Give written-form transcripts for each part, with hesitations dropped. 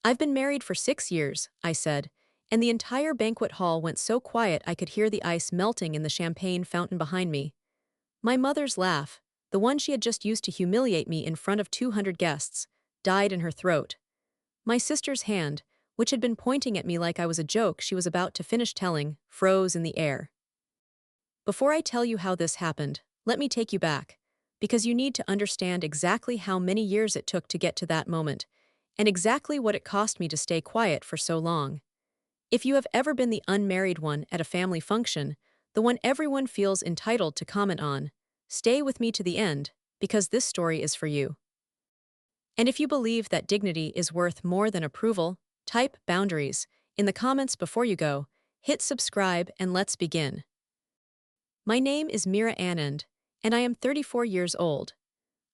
I've been married for 6 years, I said, and the entire banquet hall went so quiet I could hear the ice melting in the champagne fountain behind me. My mother's laugh, the one she had just used to humiliate me in front of 200 guests, died in her throat. My sister's hand, which had been pointing at me like I was a joke she was about to finish telling, froze in the air. Before I tell you how this happened, let me take you back, because you need to understand exactly how many years it took to get to that moment, and exactly what it cost me to stay quiet for so long. If you have ever been the unmarried one at a family function, the one everyone feels entitled to comment on, stay with me to the end, because this story is for you. And if you believe that dignity is worth more than approval, type boundaries in the comments before you go, hit subscribe, and let's begin. My name is Mira Anand, and I am 34 years old.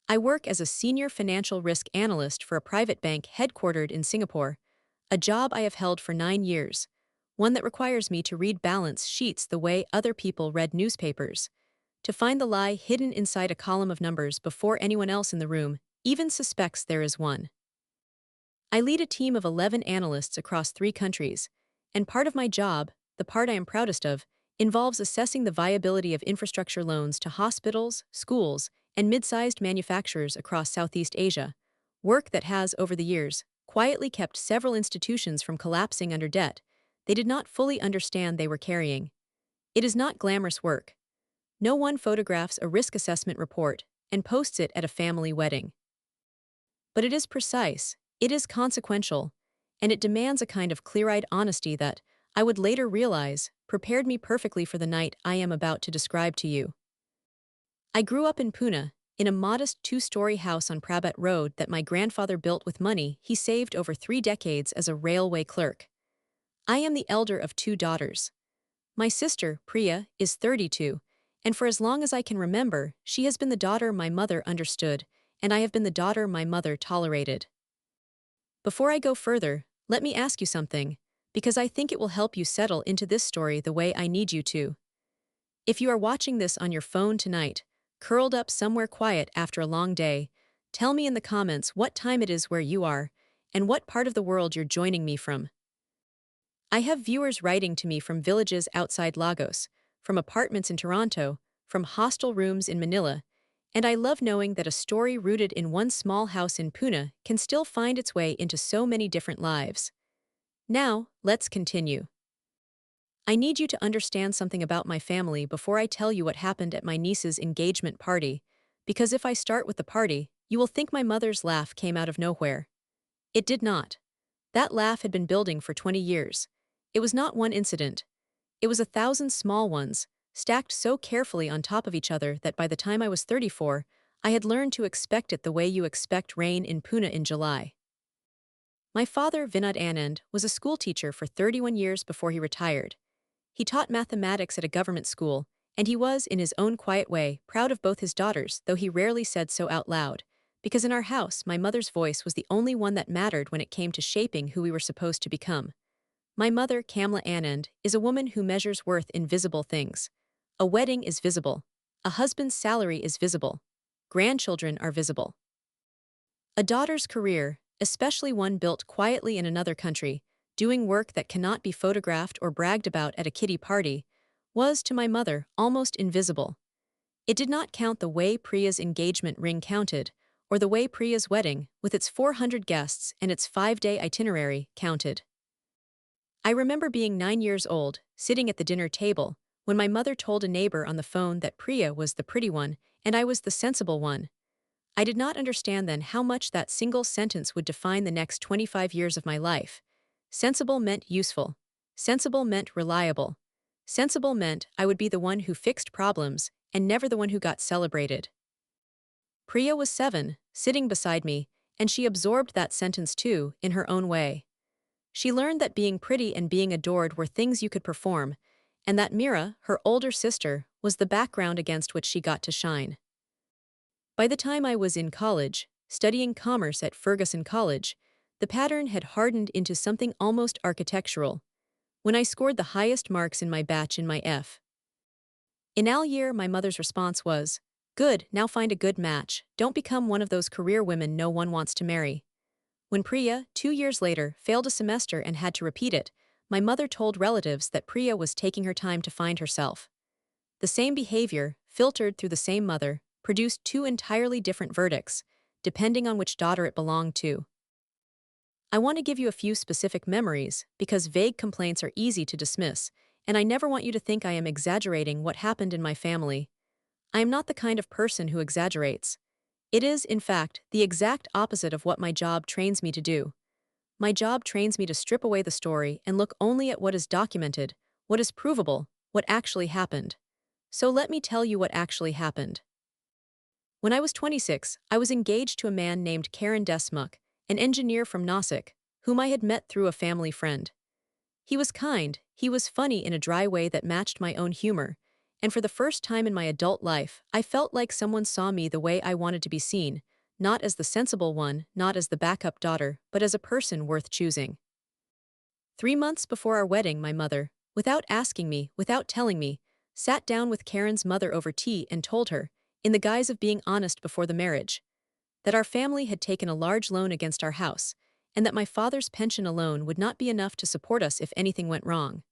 I work as a senior financial risk analyst for a private bank headquartered in Singapore, a job I have held for 9 years, one that requires me to read balance sheets the way other people read newspapers, to find the lie hidden inside a column of numbers before anyone else in the room even suspects there is one. I lead a team of 11 analysts across 3 countries, and part of my job, the part I am proudest of, involves assessing the viability of infrastructure loans to hospitals, schools, and mid-sized manufacturers across Southeast Asia, work that has, over the years, quietly kept several institutions from collapsing under debt they did not fully understand they were carrying. It is not glamorous work. No one photographs a risk assessment report and posts it at a family wedding. But it is precise, it is consequential, and it demands a kind of clear-eyed honesty that, I would later realize, prepared me perfectly for the night I am about to describe to you. I grew up in Pune, in a modest 2-story house on Prabhat Road that my grandfather built with money he saved over 3 decades as a railway clerk. I am the elder of 2 daughters. My sister, Priya, is 32, and for as long as I can remember, she has been the daughter my mother understood, and I have been the daughter my mother tolerated. Before I go further, let me ask you something, because I think it will help you settle into this story the way I need you to. If you are watching this on your phone tonight, curled up somewhere quiet after a long day, tell me in the comments what time it is where you are, and what part of the world you're joining me from. I have viewers writing to me from villages outside Lagos, from apartments in Toronto, from hostel rooms in Manila, and I love knowing that a story rooted in one small house in Pune can still find its way into so many different lives. Now, let's continue. I need you to understand something about my family before I tell you what happened at my niece's engagement party, because if I start with the party, you will think my mother's laugh came out of nowhere. It did not. That laugh had been building for 20 years. It was not one incident. It was 1,000 small ones, stacked so carefully on top of each other that by the time I was 34, I had learned to expect it the way you expect rain in Pune in July. My father, Vinod Anand, was a schoolteacher for 31 years before he retired. He taught mathematics at a government school, and he was, in his own quiet way, proud of both his daughters, though he rarely said so out loud, because in our house, my mother's voice was the only one that mattered when it came to shaping who we were supposed to become. My mother, Kamla Anand, is a woman who measures worth in visible things. A wedding is visible. A husband's salary is visible. Grandchildren are visible. A daughter's career, especially one built quietly in another country, doing work that cannot be photographed or bragged about at a kiddie party, was, to my mother, almost invisible. It did not count the way Priya's engagement ring counted, or the way Priya's wedding, with its 400 guests and its 5-day itinerary, counted. I remember being 9 years old, sitting at the dinner table, when my mother told a neighbor on the phone that Priya was the pretty one and I was the sensible one. I did not understand then how much that single sentence would define the next 25 years of my life. Sensible meant useful. Sensible meant reliable. Sensible meant I would be the one who fixed problems and never the one who got celebrated. Priya was 7, sitting beside me, and she absorbed that sentence too, in her own way. She learned that being pretty and being adored were things you could perform, and that Mira, her older sister, was the background against which she got to shine. By the time I was in college, studying commerce at Ferguson College, the pattern had hardened into something almost architectural, when I scored the highest marks in my batch in my F. In Al year, my mother's response was, "Good, now find a good match, don't become one of those career women no one wants to marry." When Priya, 2 years later, failed a semester and had to repeat it, my mother told relatives that Priya was taking her time to find herself. The same behavior, filtered through the same mother, produced two entirely different verdicts, depending on which daughter it belonged to. I want to give you a few specific memories because vague complaints are easy to dismiss, and I never want you to think I am exaggerating what happened in my family. I am not the kind of person who exaggerates. It is, in fact, the exact opposite of what my job trains me to do. My job trains me to strip away the story and look only at what is documented, what is provable, what actually happened. So let me tell you what actually happened. When I was 26, I was engaged to a man named Karen Desmuk, an engineer from Nasik, whom I had met through a family friend. He was kind, he was funny in a dry way that matched my own humor, and for the first time in my adult life, I felt like someone saw me the way I wanted to be seen, not as the sensible one, not as the backup daughter, but as a person worth choosing. 3 months before our wedding, my mother, without asking me, without telling me, sat down with Karen's mother over tea and told her, in the guise of being honest before the marriage, that our family had taken a large loan against our house, and that my father's pension alone would not be enough to support us if anything went wrong.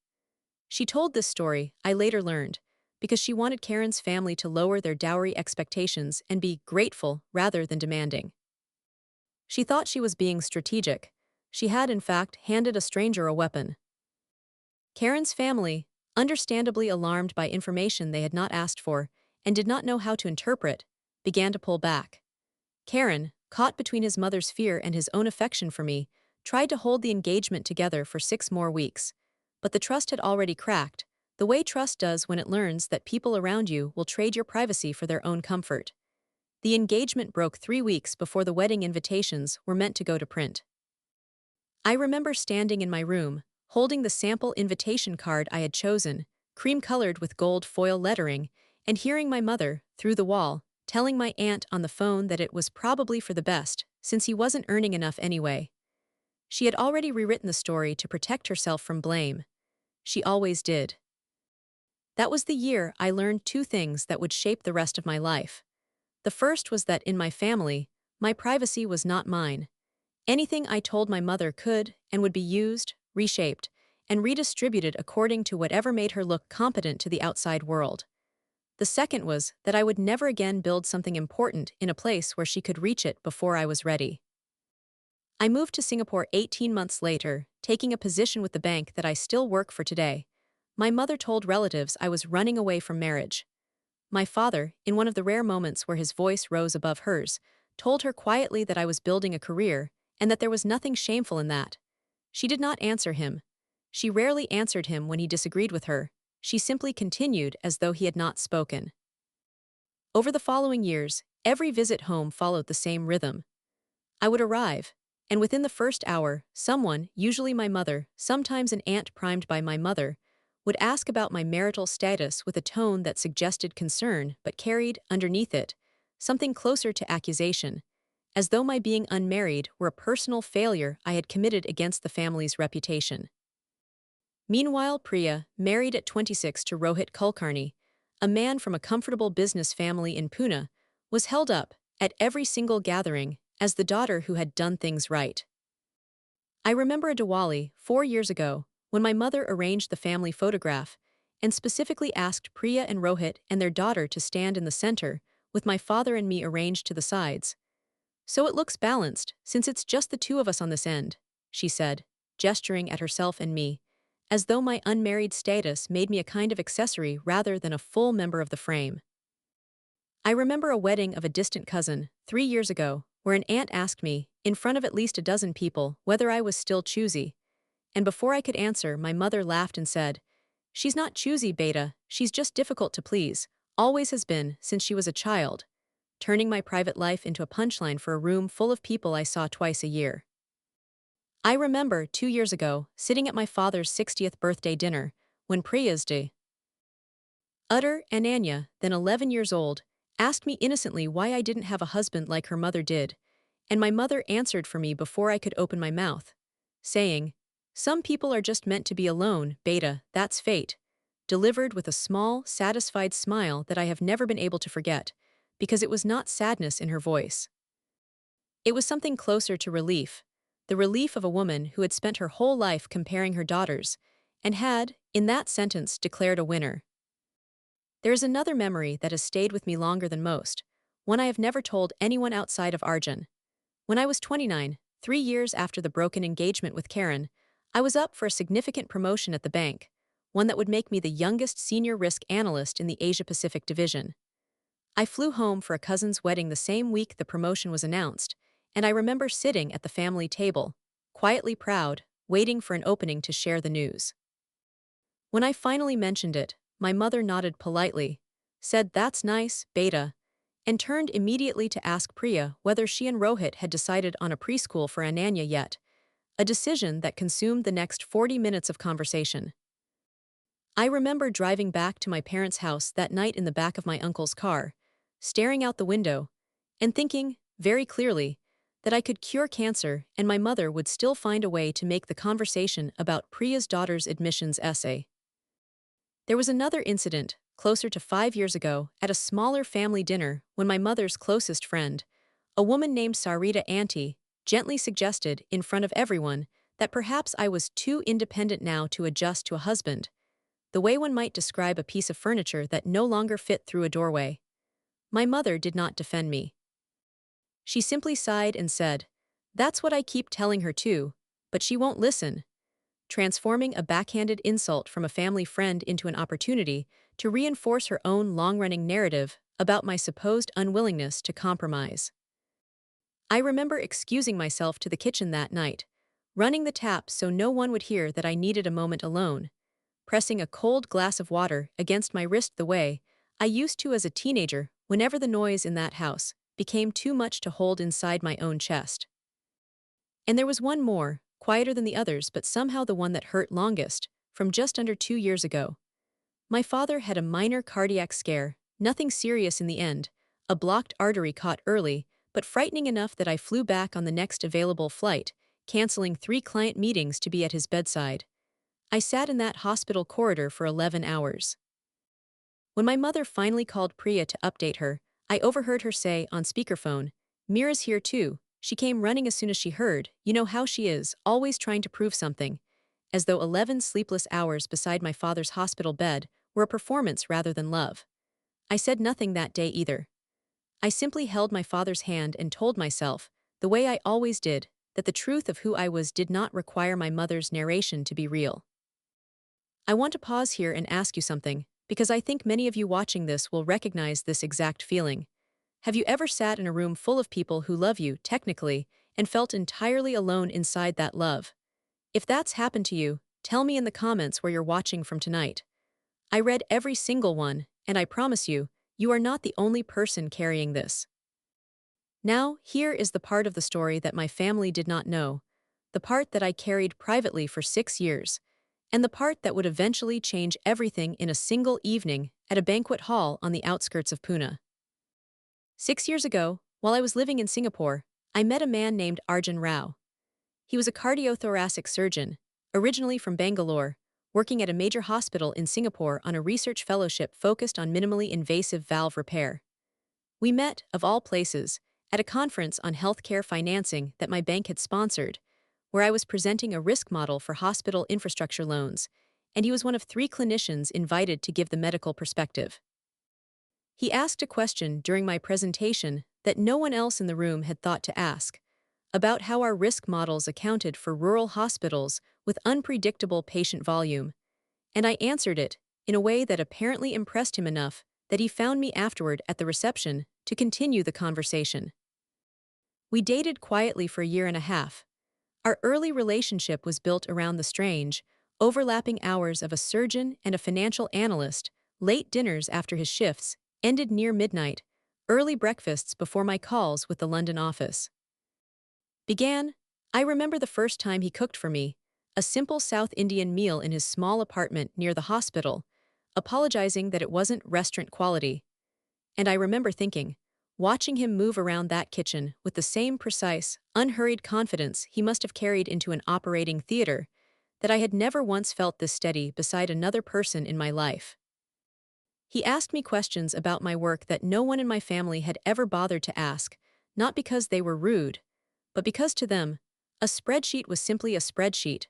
She told this story, I later learned, because she wanted Karen's family to lower their dowry expectations and be grateful rather than demanding. She thought she was being strategic. She had, in fact, handed a stranger a weapon. Karen's family, understandably alarmed by information they had not asked for and did not know how to interpret, began to pull back. Karen, caught between his mother's fear and his own affection for me, tried to hold the engagement together for 6 more weeks. But the trust had already cracked, the way trust does when it learns that people around you will trade your privacy for their own comfort. The engagement broke 3 weeks before the wedding invitations were meant to go to print. I remember standing in my room, holding the sample invitation card I had chosen, cream-colored with gold foil lettering, and hearing my mother, through the wall, telling my aunt on the phone that it was probably for the best, since he wasn't earning enough anyway. She had already rewritten the story to protect herself from blame. She always did. That was the year I learned 2 things that would shape the rest of my life. The first was that in my family, my privacy was not mine. Anything I told my mother could and would be used, reshaped, and redistributed according to whatever made her look competent to the outside world. The second was that I would never again build something important in a place where she could reach it before I was ready. I moved to Singapore 18 months later, taking a position with the bank that I still work for today. My mother told relatives I was running away from marriage. My father, in one of the rare moments where his voice rose above hers, told her quietly that I was building a career and that there was nothing shameful in that. She did not answer him. She rarely answered him when he disagreed with her. She simply continued as though he had not spoken. Over the following years, every visit home followed the same rhythm. I would arrive, and within the first hour, someone, usually my mother, sometimes an aunt primed by my mother, would ask about my marital status with a tone that suggested concern but carried, underneath it, something closer to accusation, as though my being unmarried were a personal failure I had committed against the family's reputation. Meanwhile, Priya, married at 26 to Rohit Kulkarni, a man from a comfortable business family in Pune, was held up, at every single gathering, as the daughter who had done things right. I remember a Diwali, 4 years ago, when my mother arranged the family photograph and specifically asked Priya and Rohit and their daughter to stand in the center, with my father and me arranged to the sides. So it looks balanced, since it's just the 2 of us on this end, she said, gesturing at herself and me, as though my unmarried status made me a kind of accessory rather than a full member of the frame. I remember a wedding of a distant cousin, 3 years ago, where an aunt asked me, in front of at least a dozen people, whether I was still choosy. And before I could answer, my mother laughed and said, "She's not choosy, Beta, she's just difficult to please, always has been, since she was a child," turning my private life into a punchline for a room full of people I saw twice a year. I remember, 2 years ago, sitting at my father's 60th birthday dinner, when Priya's daughter, Ananya, then 11 years old, asked me innocently why I didn't have a husband like her mother did, and my mother answered for me before I could open my mouth, saying, "Some people are just meant to be alone, Beta, that's fate," delivered with a small, satisfied smile that I have never been able to forget, because it was not sadness in her voice. It was something closer to relief, the relief of a woman who had spent her whole life comparing her daughters, and had, in that sentence, declared a winner. There is another memory that has stayed with me longer than most, one I have never told anyone outside of Arjun. When I was 29, 3 years after the broken engagement with Karen, I was up for a significant promotion at the bank, one that would make me the youngest senior risk analyst in the Asia-Pacific division. I flew home for a cousin's wedding the same week the promotion was announced, and I remember sitting at the family table, quietly proud, waiting for an opening to share the news. When I finally mentioned it, my mother nodded politely, said that's nice, beta, and turned immediately to ask Priya whether she and Rohit had decided on a preschool for Ananya yet, a decision that consumed the next 40 minutes of conversation. I remember driving back to my parents' house that night in the back of my uncle's car, staring out the window, and thinking, very clearly, that I could cure cancer and my mother would still find a way to make the conversation about Priya's daughter's admissions essay. There was another incident, closer to 5 years ago, at a smaller family dinner when my mother's closest friend, a woman named Sarita Auntie, gently suggested, in front of everyone, that perhaps I was too independent now to adjust to a husband, the way one might describe a piece of furniture that no longer fit through a doorway. My mother did not defend me. She simply sighed and said, "That's what I keep telling her too, but she won't listen," transforming a backhanded insult from a family friend into an opportunity to reinforce her own long-running narrative about my supposed unwillingness to compromise. I remember excusing myself to the kitchen that night, running the tap so no one would hear that I needed a moment alone, pressing a cold glass of water against my wrist the way I used to as a teenager whenever the noise in that house became too much to hold inside my own chest. And there was one more, quieter than the others but somehow the one that hurt longest, from just under 2 years ago. My father had a minor cardiac scare, nothing serious in the end, a blocked artery caught early, but frightening enough that I flew back on the next available flight, canceling 3 client meetings to be at his bedside. I sat in that hospital corridor for 11 hours. When my mother finally called Priya to update her, I overheard her say on speakerphone, "Mira's here too." She came running as soon as she heard, you know how she is, always trying to prove something, as though 11 sleepless hours beside my father's hospital bed were a performance rather than love. I said nothing that day either. I simply held my father's hand and told myself, the way I always did, that the truth of who I was did not require my mother's narration to be real. I want to pause here and ask you something, because I think many of you watching this will recognize this exact feeling. Have you ever sat in a room full of people who love you, technically, and felt entirely alone inside that love? If that's happened to you, tell me in the comments where you're watching from tonight. I read every single one, and I promise you, you are not the only person carrying this. Now, here is the part of the story that my family did not know, the part that I carried privately for 6 years, and the part that would eventually change everything in a single evening at a banquet hall on the outskirts of Pune. 6 years ago, while I was living in Singapore, I met a man named Arjun Rao. He was a cardiothoracic surgeon, originally from Bangalore, working at a major hospital in Singapore on a research fellowship focused on minimally invasive valve repair. We met, of all places, at a conference on healthcare financing that my bank had sponsored, where I was presenting a risk model for hospital infrastructure loans, and he was one of 3 clinicians invited to give the medical perspective. He asked a question during my presentation that no one else in the room had thought to ask, about how our risk models accounted for rural hospitals with unpredictable patient volume, and I answered it in a way that apparently impressed him enough that he found me afterward at the reception to continue the conversation. We dated quietly for a year and a half. Our early relationship was built around the strange, overlapping hours of a surgeon and a financial analyst, late dinners after his shifts, ended near midnight, early breakfasts before my calls with the London office. I remember the first time he cooked for me, a simple South Indian meal in his small apartment near the hospital, apologizing that it wasn't restaurant quality. And I remember thinking, watching him move around that kitchen with the same precise, unhurried confidence he must have carried into an operating theater, that I had never once felt this steady beside another person in my life. He asked me questions about my work that no one in my family had ever bothered to ask, not because they were rude, but because to them, A spreadsheet was simply a spreadsheet,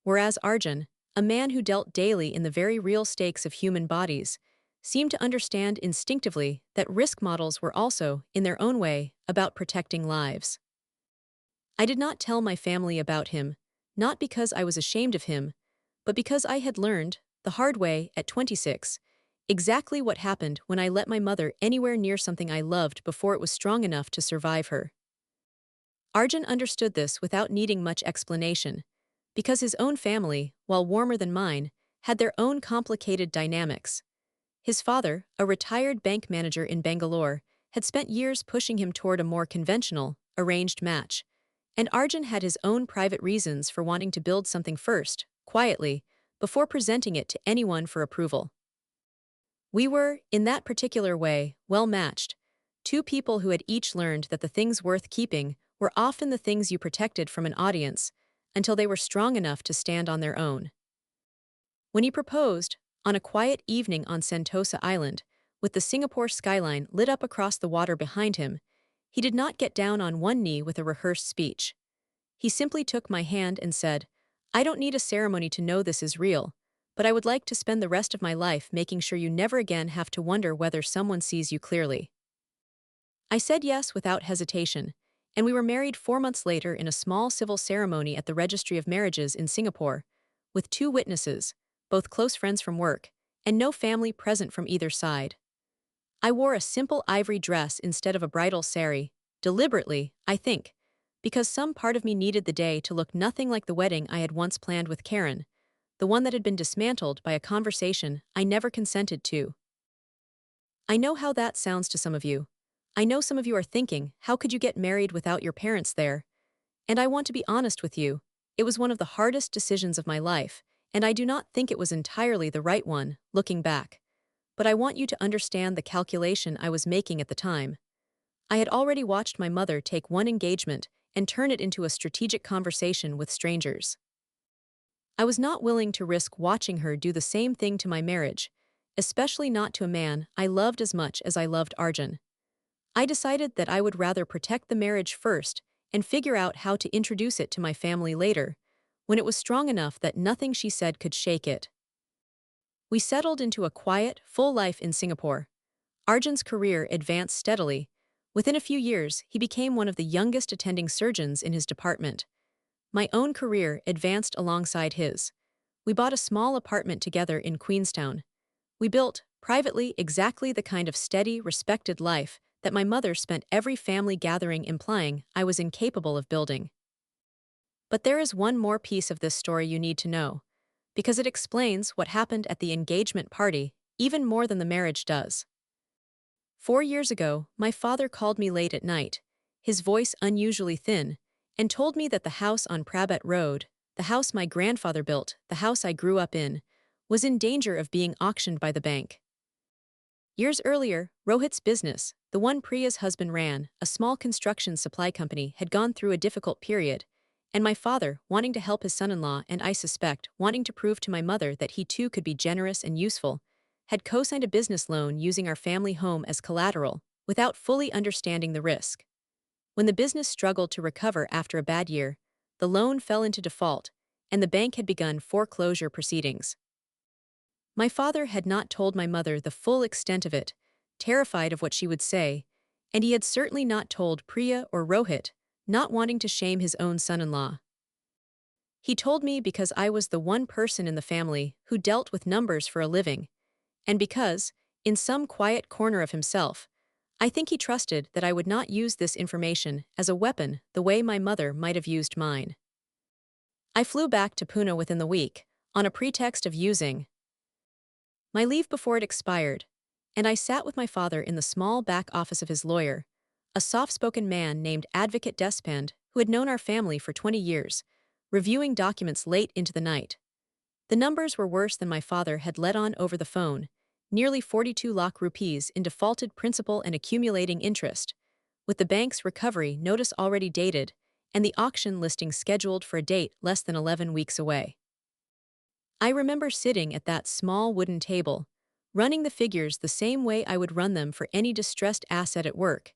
whereas Arjun, a man who dealt daily in the very real stakes of human bodies, seemed to understand instinctively that risk models were also, in their own way, about protecting lives. I did not tell my family about him, not because I was ashamed of him, but because I had learned, the hard way, at 26, exactly what happened when I let my mother anywhere near something I loved before it was strong enough to survive her. Arjun understood this without needing much explanation, because his own family, while warmer than mine, had their own complicated dynamics. His father, a retired bank manager in Bangalore, had spent years pushing him toward a more conventional, arranged match, and Arjun had his own private reasons for wanting to build something first, quietly, before presenting it to anyone for approval. We were, in that particular way, well matched, two people who had each learned that the things worth keeping were often the things you protected from an audience until they were strong enough to stand on their own. When he proposed, on a quiet evening on Sentosa Island, with the Singapore skyline lit up across the water behind him, he did not get down on one knee with a rehearsed speech. He simply took my hand and said, "I don't need a ceremony to know this is real, but I would like to spend the rest of my life making sure you never again have to wonder whether someone sees you clearly." I said yes without hesitation, and we were married 4 months later in a small civil ceremony at the Registry of Marriages in Singapore, with two witnesses, both close friends from work, and no family present from either side. I wore a simple ivory dress instead of a bridal sari, deliberately, I think, because some part of me needed the day to look nothing like the wedding I had once planned with Karen, the one that had been dismantled by a conversation I never consented to. I know how that sounds to some of you. I know some of you are thinking, how could you get married without your parents there? And I want to be honest with you, it was one of the hardest decisions of my life, and I do not think it was entirely the right one, looking back. But I want you to understand the calculation I was making at the time. I had already watched my mother take one engagement and turn it into a strategic conversation with strangers. I was not willing to risk watching her do the same thing to my marriage, especially not to a man I loved as much as I loved Arjun. I decided that I would rather protect the marriage first and figure out how to introduce it to my family later, when it was strong enough that nothing she said could shake it. We settled into a quiet, full life in Singapore. Arjun's career advanced steadily. Within a few years, he became one of the youngest attending surgeons in his department. My own career advanced alongside his. We bought a small apartment together in Queenstown. We built, privately, exactly the kind of steady, respected life that my mother spent every family gathering implying I was incapable of building. But there is one more piece of this story you need to know, because it explains what happened at the engagement party even more than the marriage does. 4 years ago, my father called me late at night, his voice unusually thin, and told me that the house on Prabhat Road, the house my grandfather built, the house I grew up in, was in danger of being auctioned by the bank. Years earlier, Rohit's business, the one Priya's husband ran, a small construction supply company, had gone through a difficult period, and my father, wanting to help his son-in-law and I suspect, wanting to prove to my mother that he too could be generous and useful, had co-signed a business loan using our family home as collateral, without fully understanding the risk. When the business struggled to recover after a bad year, the loan fell into default, and the bank had begun foreclosure proceedings. My father had not told my mother the full extent of it, terrified of what she would say, and he had certainly not told Priya or Rohit, not wanting to shame his own son-in-law. He told me because I was the one person in the family who dealt with numbers for a living, and because, in some quiet corner of himself, I think he trusted that I would not use this information as a weapon the way my mother might have used mine. I flew back to Pune within the week, on a pretext of using my leave before it expired, and I sat with my father in the small back office of his lawyer, a soft-spoken man named Advocate Despand who had known our family for 20 years, reviewing documents late into the night. The numbers were worse than my father had let on over the phone, nearly 42 lakh rupees in defaulted principal and accumulating interest, with the bank's recovery notice already dated and the auction listing scheduled for a date less than 11 weeks away. I remember sitting at that small wooden table, running the figures the same way I would run them for any distressed asset at work,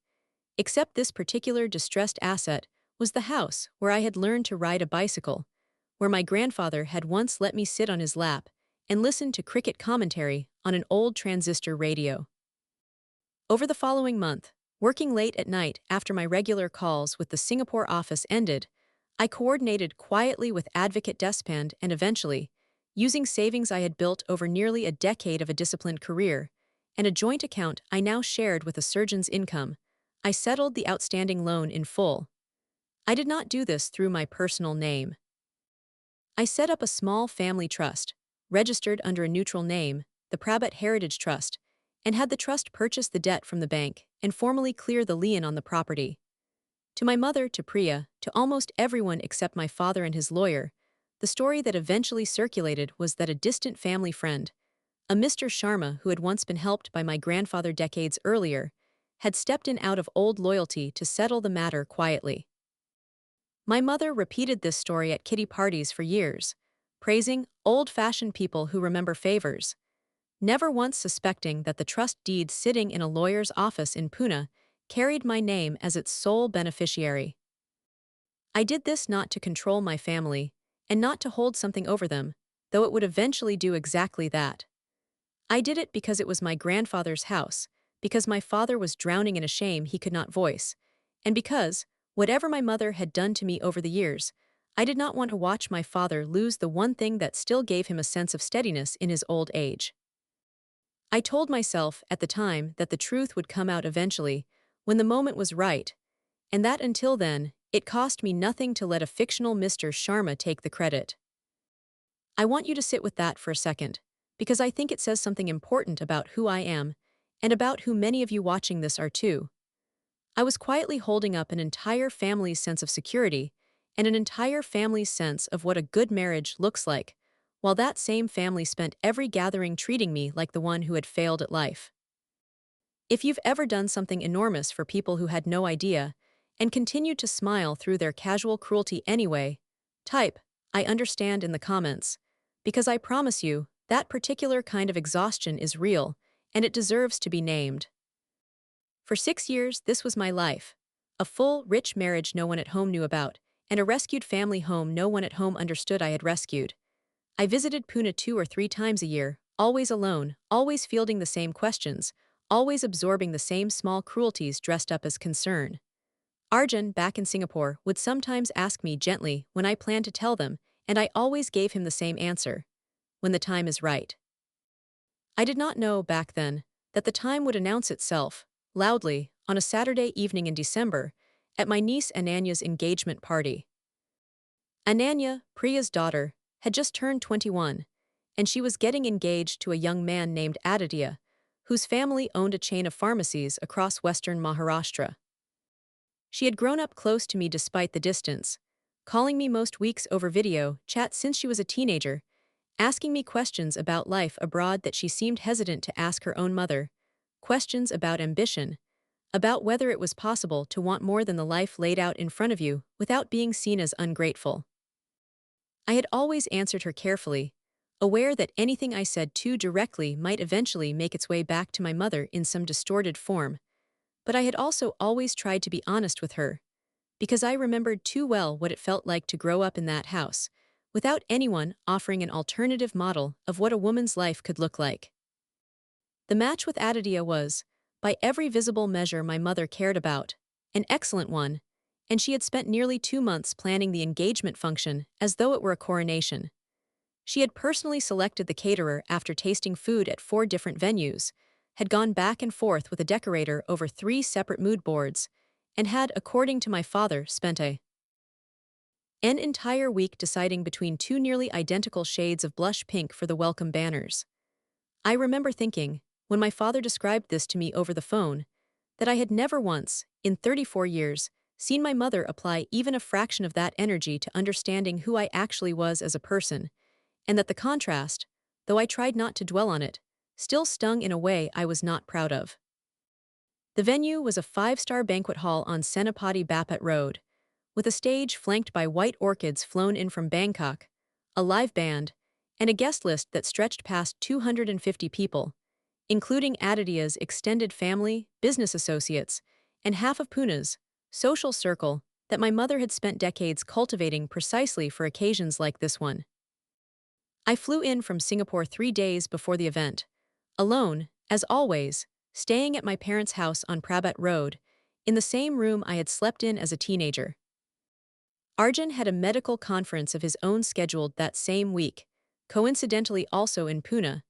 except this particular distressed asset was the house where I had learned to ride a bicycle, where my grandfather had once let me sit on his lap and listen to cricket commentary on an old transistor radio. Over the following month, working late at night after my regular calls with the Singapore office ended, I coordinated quietly with Advocate Despand and eventually, using savings I had built over nearly a decade of a disciplined career, and a joint account I now shared with a surgeon's income, I settled the outstanding loan in full. I did not do this through my personal name. I set up a small family trust, registered under a neutral name, the Prabhat Heritage Trust, and had the trust purchase the debt from the bank and formally clear the lien on the property. To my mother, to Priya, to almost everyone except my father and his lawyer, the story that eventually circulated was that a distant family friend, a Mr. Sharma who had once been helped by my grandfather decades earlier, had stepped in out of old loyalty to settle the matter quietly. My mother repeated this story at kitty parties for years, praising old-fashioned people who remember favors, never once suspecting that the trust deed sitting in a lawyer's office in Pune carried my name as its sole beneficiary. I did this not to control my family, and not to hold something over them, though it would eventually do exactly that. I did it because it was my grandfather's house, because my father was drowning in a shame he could not voice, and because, whatever my mother had done to me over the years, I did not want to watch my father lose the one thing that still gave him a sense of steadiness in his old age. I told myself at the time that the truth would come out eventually, when the moment was right, and that until then, it cost me nothing to let a fictional Mr. Sharma take the credit. I want you to sit with that for a second, because I think it says something important about who I am, and about who many of you watching this are too. I was quietly holding up an entire family's sense of security, and an entire family's sense of what a good marriage looks like, while that same family spent every gathering treating me like the one who had failed at life. If you've ever done something enormous for people who had no idea, and continued to smile through their casual cruelty anyway, type, "I understand" in the comments, because I promise you, that particular kind of exhaustion is real, and it deserves to be named. For 6 years, this was my life. A full, rich marriage no one at home knew about, and a rescued family home no one at home understood I had rescued. I visited Pune 2 or 3 times a year, always alone, always fielding the same questions, always absorbing the same small cruelties dressed up as concern. Arjun, back in Singapore, would sometimes ask me gently when I planned to tell them, and I always gave him the same answer: when the time is right. I did not know, back then, that the time would announce itself, loudly, on a Saturday evening in December, at my niece Ananya's engagement party. Ananya, Priya's daughter, had just turned 21, and she was getting engaged to a young man named Aditya, whose family owned a chain of pharmacies across western Maharashtra. She had grown up close to me despite the distance, calling me most weeks over video chat since she was a teenager, asking me questions about life abroad that she seemed hesitant to ask her own mother, questions about ambition, about whether it was possible to want more than the life laid out in front of you without being seen as ungrateful. I had always answered her carefully, aware that anything I said too directly might eventually make its way back to my mother in some distorted form, but I had also always tried to be honest with her, because I remembered too well what it felt like to grow up in that house, without anyone offering an alternative model of what a woman's life could look like. The match with Aditya was, by every visible measure my mother cared about, an excellent one, and she had spent nearly 2 months planning the engagement function as though it were a coronation. She had personally selected the caterer after tasting food at 4 different venues, had gone back and forth with a decorator over 3 separate mood boards, and had, according to my father, spent an entire week deciding between 2 nearly identical shades of blush pink for the welcome banners. I remember thinking, when my father described this to me over the phone, that I had never once, in 34 years, seen my mother apply even a fraction of that energy to understanding who I actually was as a person, and that the contrast, though I tried not to dwell on it, still stung in a way I was not proud of. The venue was a 5-star banquet hall on Senapati Bapat Road, with a stage flanked by white orchids flown in from Bangkok, a live band, and a guest list that stretched past 250 people, including Aditya's extended family, business associates, and half of Pune's social circle that my mother had spent decades cultivating precisely for occasions like this one. I flew in from Singapore 3 days before the event, alone, as always, staying at my parents' house on Prabhat Road, in the same room I had slept in as a teenager. Arjun had a medical conference of his own scheduled that same week, coincidentally also in Pune,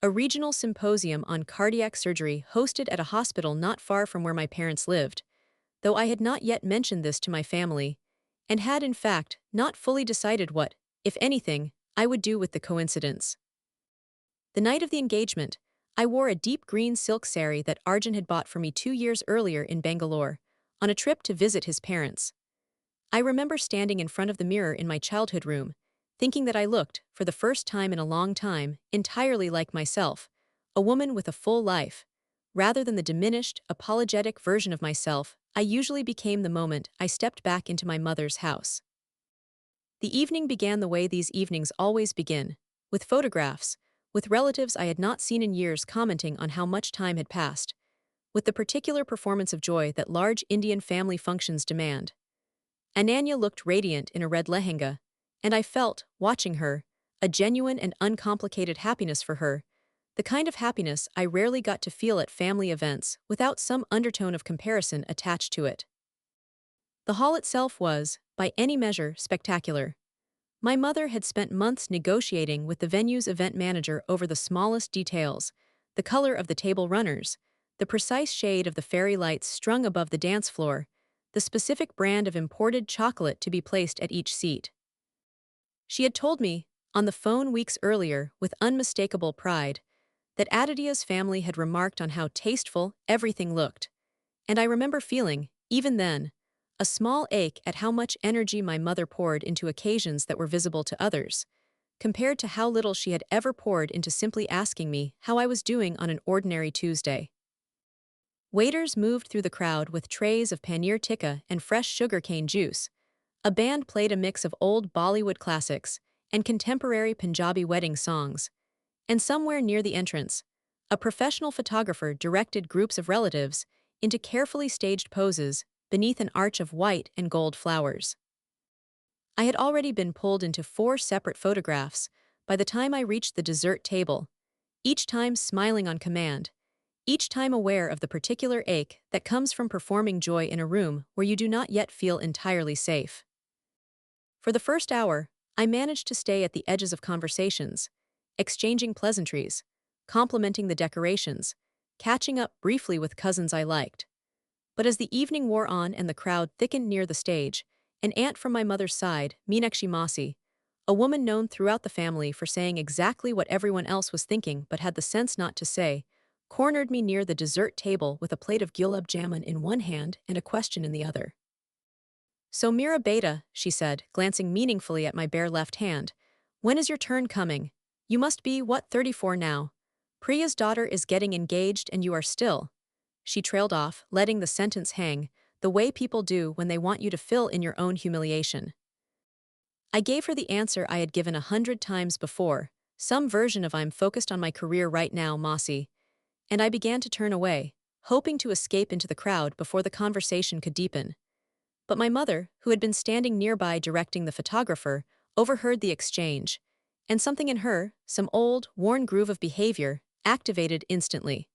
a regional symposium on cardiac surgery hosted at a hospital not far from where my parents lived, though I had not yet mentioned this to my family, and had in fact not fully decided what, if anything, I would do with the coincidence. The night of the engagement, I wore a deep green silk saree that Arjun had bought for me 2 years earlier in Bangalore, on a trip to visit his parents. I remember standing in front of the mirror in my childhood room, thinking that I looked, for the first time in a long time, entirely like myself, a woman with a full life, rather than the diminished, apologetic version of myself I usually became the moment I stepped back into my mother's house. The evening began the way these evenings always begin, with photographs, with relatives I had not seen in years commenting on how much time had passed, with the particular performance of joy that large Indian family functions demand. Ananya looked radiant in a red lehenga, and I felt, watching her, a genuine and uncomplicated happiness for her, the kind of happiness I rarely got to feel at family events without some undertone of comparison attached to it. The hall itself was, by any measure, spectacular. My mother had spent months negotiating with the venue's event manager over the smallest details, the color of the table runners, the precise shade of the fairy lights strung above the dance floor, the specific brand of imported chocolate to be placed at each seat. She had told me, on the phone weeks earlier, with unmistakable pride, that Aditya's family had remarked on how tasteful everything looked, and I remember feeling, even then, a small ache at how much energy my mother poured into occasions that were visible to others, compared to how little she had ever poured into simply asking me how I was doing on an ordinary Tuesday. Waiters moved through the crowd with trays of paneer tikka and fresh sugarcane juice. A band played a mix of old Bollywood classics and contemporary Punjabi wedding songs. And somewhere near the entrance, a professional photographer directed groups of relatives into carefully staged poses beneath an arch of white and gold flowers. I had already been pulled into 4 separate photographs by the time I reached the dessert table, each time smiling on command, each time aware of the particular ache that comes from performing joy in a room where you do not yet feel entirely safe. For the first hour, I managed to stay at the edges of conversations, exchanging pleasantries, complimenting the decorations, catching up briefly with cousins I liked. But as the evening wore on and the crowd thickened near the stage, an aunt from my mother's side, Meenakshi Masi, a woman known throughout the family for saying exactly what everyone else was thinking but had the sense not to say, cornered me near the dessert table with a plate of gulab jamun in one hand and a question in the other. "So Mira Beta," she said, glancing meaningfully at my bare left hand, "when is your turn coming? You must be, what, 34 now? Priya's daughter is getting engaged and you are still." She trailed off, letting the sentence hang, the way people do when they want you to fill in your own humiliation. I gave her the answer I had given 100 times before, some version of "I'm focused on my career right now, Mossy," and I began to turn away, hoping to escape into the crowd before the conversation could deepen. But my mother, who had been standing nearby directing the photographer, overheard the exchange, and something in her, some old, worn groove of behavior, activated instantly.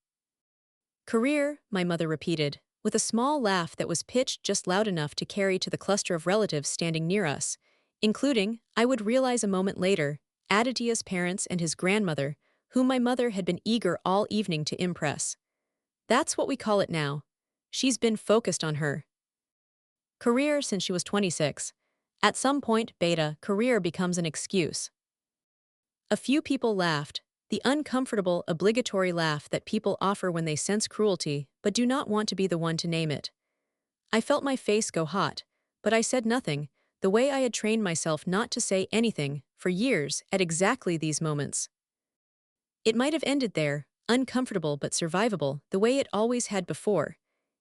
"Career," my mother repeated, with a small laugh that was pitched just loud enough to carry to the cluster of relatives standing near us, including, I would realize a moment later, Aditya's parents and his grandmother, whom my mother had been eager all evening to impress. "That's what we call it now. She's been focused on her career since she was 26. At some point, Beta, career becomes an excuse." A few people laughed, the uncomfortable, obligatory laugh that people offer when they sense cruelty but do not want to be the one to name it. I felt my face go hot, but I said nothing, the way I had trained myself not to say anything, for years, at exactly these moments. It might have ended there, uncomfortable but survivable, the way it always had before,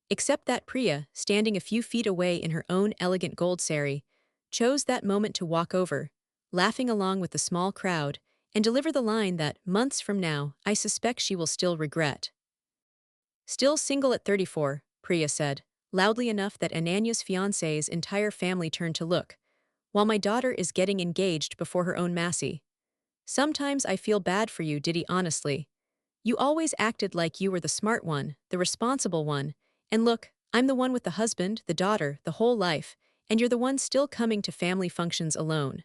except that Priya, standing a few feet away in her own elegant gold saree, chose that moment to walk over, laughing along with the small crowd, and deliver the line that, months from now, I suspect she will still regret. "Still single at 34, Priya said, loudly enough that Ananya's fiancé's entire family turned to look, while my daughter is getting engaged before her own Massey. Sometimes I feel bad for you, Diddy, honestly. You always acted like you were the smart one, the responsible one, and look, I'm the one with the husband, the daughter, the whole life, and you're the one still coming to family functions alone.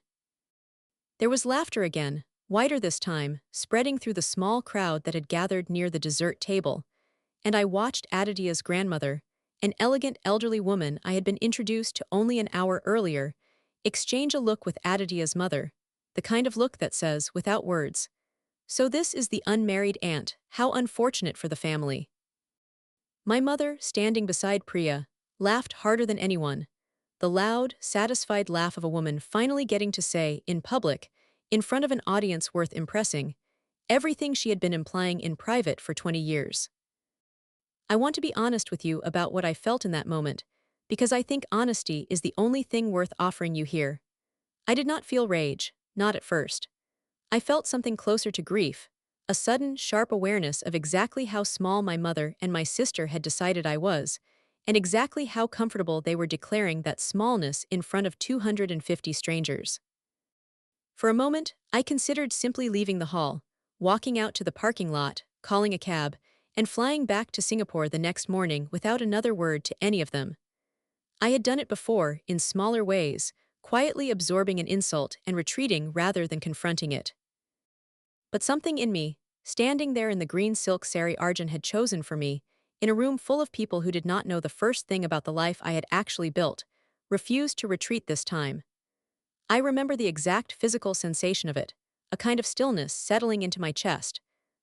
There was laughter again, wider this time, spreading through the small crowd that had gathered near the dessert table, and I watched Aditya's grandmother, an elegant elderly woman I had been introduced to only an hour earlier, exchange a look with Aditya's mother, the kind of look that says, without words, "So this is the unmarried aunt, how unfortunate for the family." My mother, standing beside Priya, laughed harder than anyone, the loud, satisfied laugh of a woman finally getting to say, in public, in front of an audience worth impressing, everything she had been implying in private for 20 years. I want to be honest with you about what I felt in that moment, because I think honesty is the only thing worth offering you here. I did not feel rage, not at first. I felt something closer to grief, a sudden, sharp awareness of exactly how small my mother and my sister had decided I was, and exactly how comfortable they were declaring that smallness in front of 250 strangers. For a moment, I considered simply leaving the hall, walking out to the parking lot, calling a cab, and flying back to Singapore the next morning without another word to any of them. I had done it before, in smaller ways, quietly absorbing an insult and retreating rather than confronting it. But something in me, standing there in the green silk sari Arjun had chosen for me, in a room full of people who did not know the first thing about the life I had actually built, refused to retreat this time. I remember the exact physical sensation of it, a kind of stillness settling into my chest,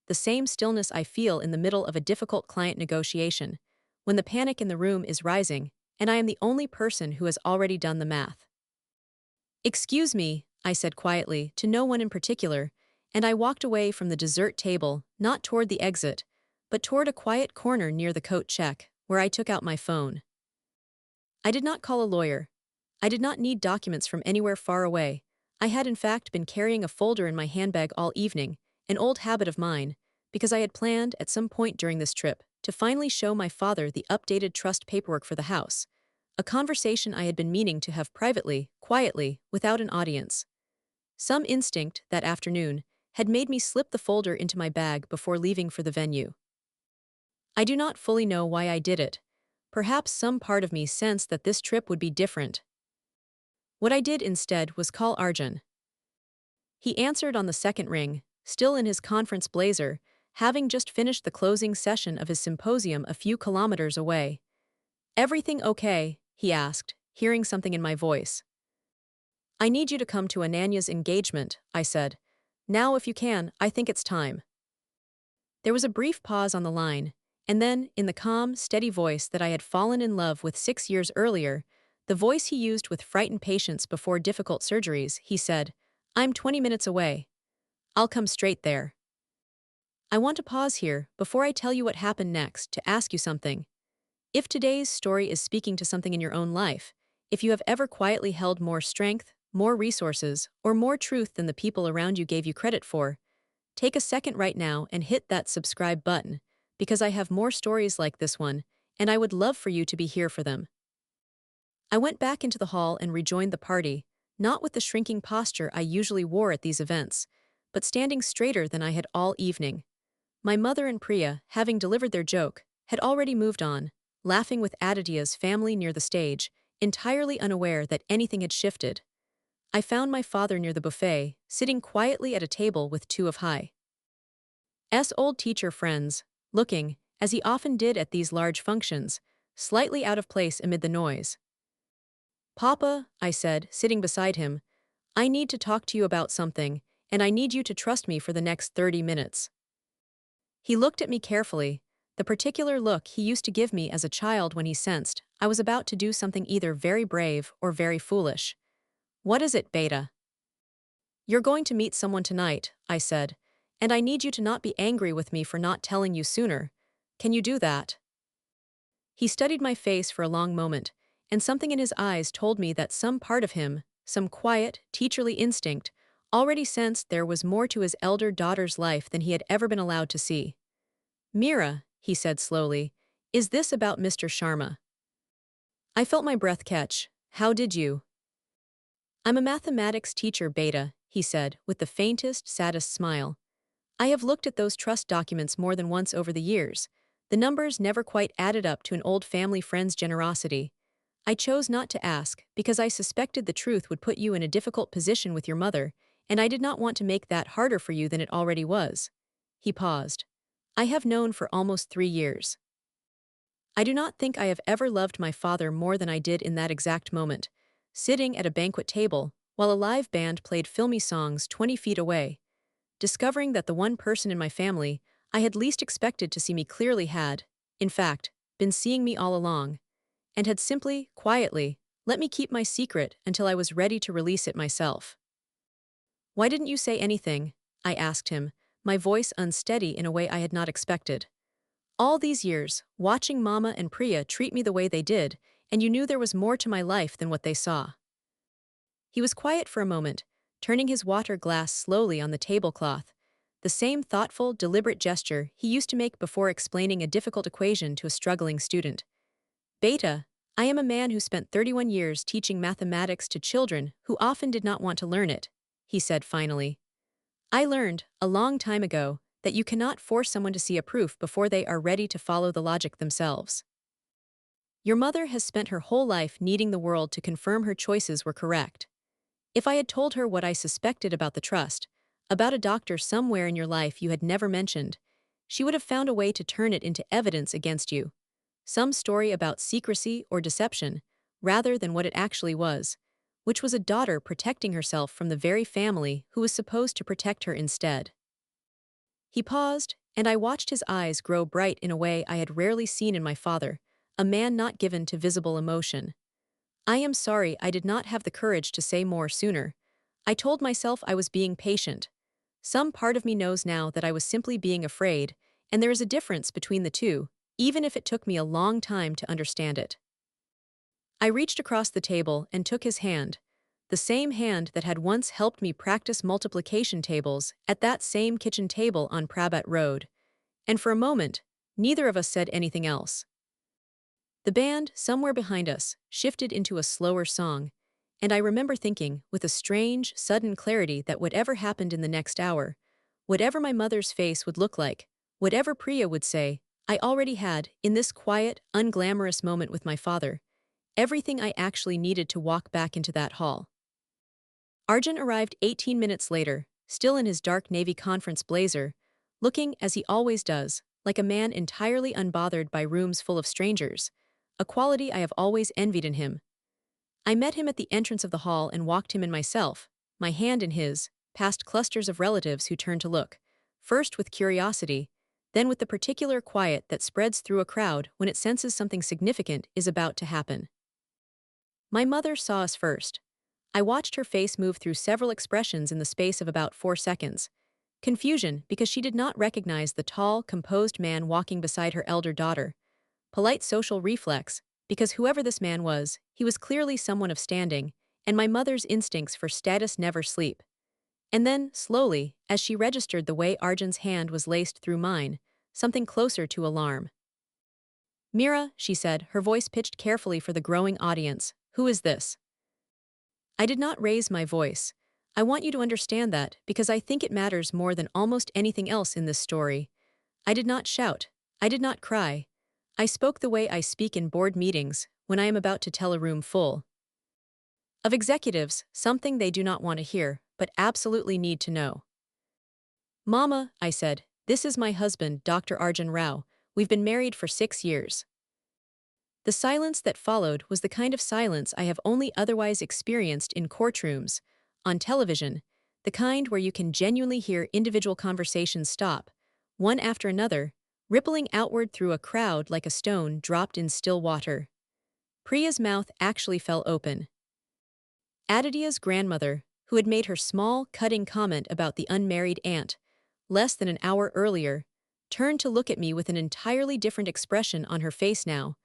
the same stillness I feel in the middle of a difficult client negotiation, when the panic in the room is rising, and I am the only person who has already done the math. "Excuse me," I said quietly, to no one in particular, and I walked away from the dessert table, not toward the exit, but toward a quiet corner near the coat check, where I took out my phone. I did not call a lawyer. I did not need documents from anywhere far away. I had in fact been carrying a folder in my handbag all evening, an old habit of mine, because I had planned, at some point during this trip, to finally show my father the updated trust paperwork for the house, a conversation I had been meaning to have privately, quietly, without an audience. Some instinct, that afternoon, had made me slip the folder into my bag before leaving for the venue. I do not fully know why I did it. Perhaps some part of me sensed that this trip would be different. What I did instead was call Arjun. He answered on the second ring, still in his conference blazer, having just finished the closing session of his symposium a few kilometers away. "Everything okay?" he asked, hearing something in my voice. "I need you to come to Ananya's engagement," I said. "Now if you can, I think it's time." There was a brief pause on the line, and then, in the calm, steady voice that I had fallen in love with 6 years earlier, the voice he used with frightened patience before difficult surgeries, he said, "I'm 20 minutes away. I'll come straight there." I want to pause here, before I tell you what happened next, to ask you something. If today's story is speaking to something in your own life, if you have ever quietly held more strength, more resources, or more truth than the people around you gave you credit for, take a second right now and hit that subscribe button, because I have more stories like this one, and I would love for you to be here for them. I went back into the hall and rejoined the party, not with the shrinking posture I usually wore at these events, but standing straighter than I had all evening. My mother and Priya, having delivered their joke, had already moved on, laughing with Aditya's family near the stage, entirely unaware that anything had shifted. I found my father near the buffet, sitting quietly at a table with two of Hi's old teacher friends, looking, as he often did at these large functions, slightly out of place amid the noise. "Papa," I said, sitting beside him, "I need to talk to you about something, and I need you to trust me for the next 30 minutes. He looked at me carefully, the particular look he used to give me as a child when he sensed I was about to do something either very brave or very foolish. "What is it, Beta?" "You're going to meet someone tonight," I said, "and I need you to not be angry with me for not telling you sooner. Can you do that?" He studied my face for a long moment, and something in his eyes told me that some part of him, some quiet, teacherly instinct, already sensed there was more to his elder daughter's life than he had ever been allowed to see. "Mira," he said slowly, "is this about Mr. Sharma?" I felt my breath catch. How did you? I'm a mathematics teacher, Beta, he said, with the faintest, saddest smile. I have looked at those trust documents more than once over the years. The numbers never quite added up to an old family friend's generosity. I chose not to ask because I suspected the truth would put you in a difficult position with your mother, and I did not want to make that harder for you than it already was. He paused. I have known for almost 3 years. I do not think I have ever loved my father more than I did in that exact moment, sitting at a banquet table while a live band played filmy songs 20 feet away, discovering that the one person in my family I had least expected to see me clearly had, in fact, been seeing me all along, and had simply, quietly, let me keep my secret until I was ready to release it myself. Why didn't you say anything? I asked him, my voice unsteady in a way I had not expected. All these years, watching Mama and Priya treat me the way they did, and you knew there was more to my life than what they saw. He was quiet for a moment, turning his water glass slowly on the tablecloth, the same thoughtful, deliberate gesture he used to make before explaining a difficult equation to a struggling student. Beta, I am a man who spent 31 years teaching mathematics to children who often did not want to learn it, he said finally. I learned, a long time ago, that you cannot force someone to see a proof before they are ready to follow the logic themselves. Your mother has spent her whole life needing the world to confirm her choices were correct. If I had told her what I suspected about the trust, about a doctor somewhere in your life you had never mentioned, she would have found a way to turn it into evidence against you. Some story about secrecy or deception, rather than what it actually was, which was a daughter protecting herself from the very family who was supposed to protect her instead. He paused, and I watched his eyes grow bright in a way I had rarely seen in my father, a man not given to visible emotion. I am sorry I did not have the courage to say more sooner. I told myself I was being patient. Some part of me knows now that I was simply being afraid, and there is a difference between the two, even if it took me a long time to understand it. I reached across the table and took his hand, the same hand that had once helped me practice multiplication tables at that same kitchen table on Prabat Road, and for a moment, neither of us said anything else. The band, somewhere behind us, shifted into a slower song, and I remember thinking, with a strange, sudden clarity, that whatever happened in the next hour, whatever my mother's face would look like, whatever Priya would say, I already had, in this quiet, unglamorous moment with my father, everything I actually needed to walk back into that hall. Arjun arrived 18 minutes later, still in his dark navy conference blazer, looking, as he always does, like a man entirely unbothered by rooms full of strangers, a quality I have always envied in him. I met him at the entrance of the hall and walked him in myself, my hand in his, past clusters of relatives who turned to look, first with curiosity, then with the particular quiet that spreads through a crowd when it senses something significant is about to happen. My mother saw us first. I watched her face move through several expressions in the space of about 4 seconds. Confusion because she did not recognize the tall, composed man walking beside her elder daughter. Polite social reflex, because whoever this man was, he was clearly someone of standing, and my mother's instincts for status never sleep. And then, slowly, as she registered the way Arjun's hand was laced through mine, something closer to alarm. Mira, she said, her voice pitched carefully for the growing audience, who is this? I did not raise my voice. I want you to understand that, because I think it matters more than almost anything else in this story. I did not shout. I did not cry. I spoke the way I speak in board meetings, when I am about to tell a room full of executives something they do not want to hear, but absolutely need to know. Mama, I said, this is my husband, Dr. Arjun Rao. We've been married for 6 years. The silence that followed was the kind of silence I have only otherwise experienced in courtrooms, on television, the kind where you can genuinely hear individual conversations stop, one after another, rippling outward through a crowd like a stone dropped in still water. Priya's mouth actually fell open. Aditya's grandmother, who had made her small, cutting comment about the unmarried aunt, less than an hour earlier, turned to look at me with an entirely different expression on her face now,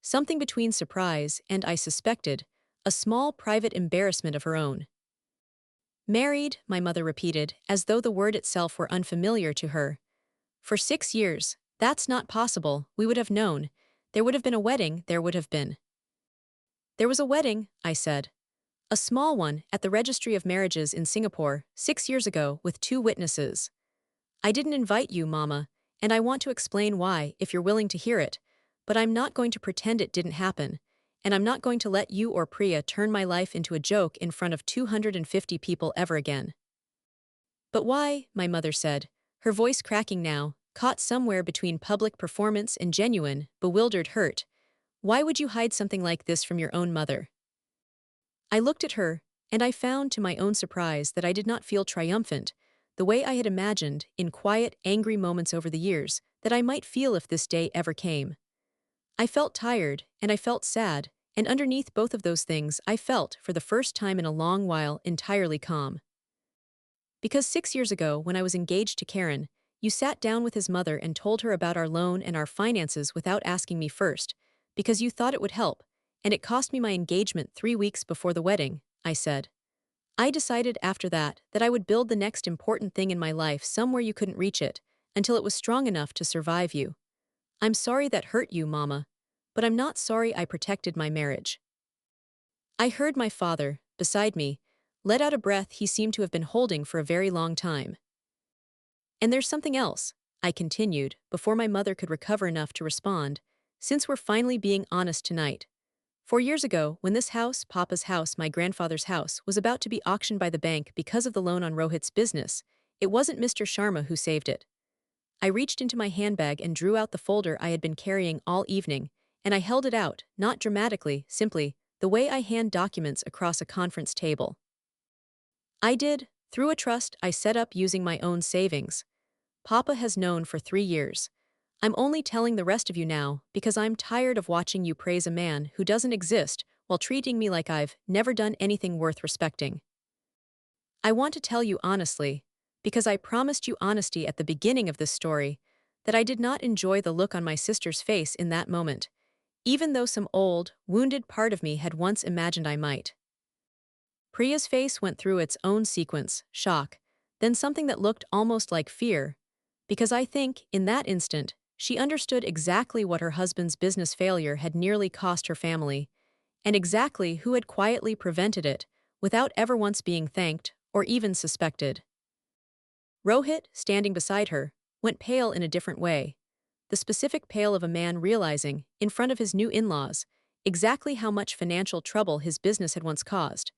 something between surprise and, I suspected, a small private embarrassment of her own. Married, my mother repeated, as though the word itself were unfamiliar to her. For 6 years, that's not possible, we would have known. There would have been a wedding, there would have been. There was a wedding, I said. A small one at the Registry of Marriages in Singapore 6 years ago with 2 witnesses. I didn't invite you, Mama, and I want to explain why if you're willing to hear it, but I'm not going to pretend it didn't happen, and I'm not going to let you or Priya turn my life into a joke in front of 250 people ever again. But why, my mother said, her voice cracking now, caught somewhere between public performance and genuine, bewildered hurt. Why would you hide something like this from your own mother? I looked at her, and I found to my own surprise that I did not feel triumphant, the way I had imagined, in quiet, angry moments over the years, that I might feel if this day ever came. I felt tired, and I felt sad, and underneath both of those things I felt, for the first time in a long while, entirely calm. Because 6 years ago, when I was engaged to Karen, you sat down with his mother and told her about our loan and our finances without asking me first, because you thought it would help, and it cost me my engagement 3 weeks before the wedding, I said. I decided after that I would build the next important thing in my life somewhere you couldn't reach it, until it was strong enough to survive you. I'm sorry that hurt you, Mama, but I'm not sorry I protected my marriage. I heard my father, beside me, let out a breath he seemed to have been holding for a very long time. And there's something else, I continued, before my mother could recover enough to respond, since we're finally being honest tonight. 4 years ago, when this house, Papa's house, my grandfather's house, was about to be auctioned by the bank because of the loan on Rohit's business, it wasn't Mr. Sharma who saved it. I reached into my handbag and drew out the folder I had been carrying all evening, and I held it out, not dramatically, simply, the way I hand documents across a conference table. I did, through a trust I set up using my own savings. Papa has known for 3 years. I'm only telling the rest of you now because I'm tired of watching you praise a man who doesn't exist while treating me like I've never done anything worth respecting. I want to tell you honestly, because I promised you honesty at the beginning of this story, that I did not enjoy the look on my sister's face in that moment, even though some old, wounded part of me had once imagined I might. Priya's face went through its own sequence, shock, then something that looked almost like fear, because I think, in that instant, she understood exactly what her husband's business failure had nearly cost her family, and exactly who had quietly prevented it, without ever once being thanked or even suspected. Rohit, standing beside her, went pale in a different way, the specific pale of a man realizing, in front of his new in-laws, exactly how much financial trouble his business had once caused,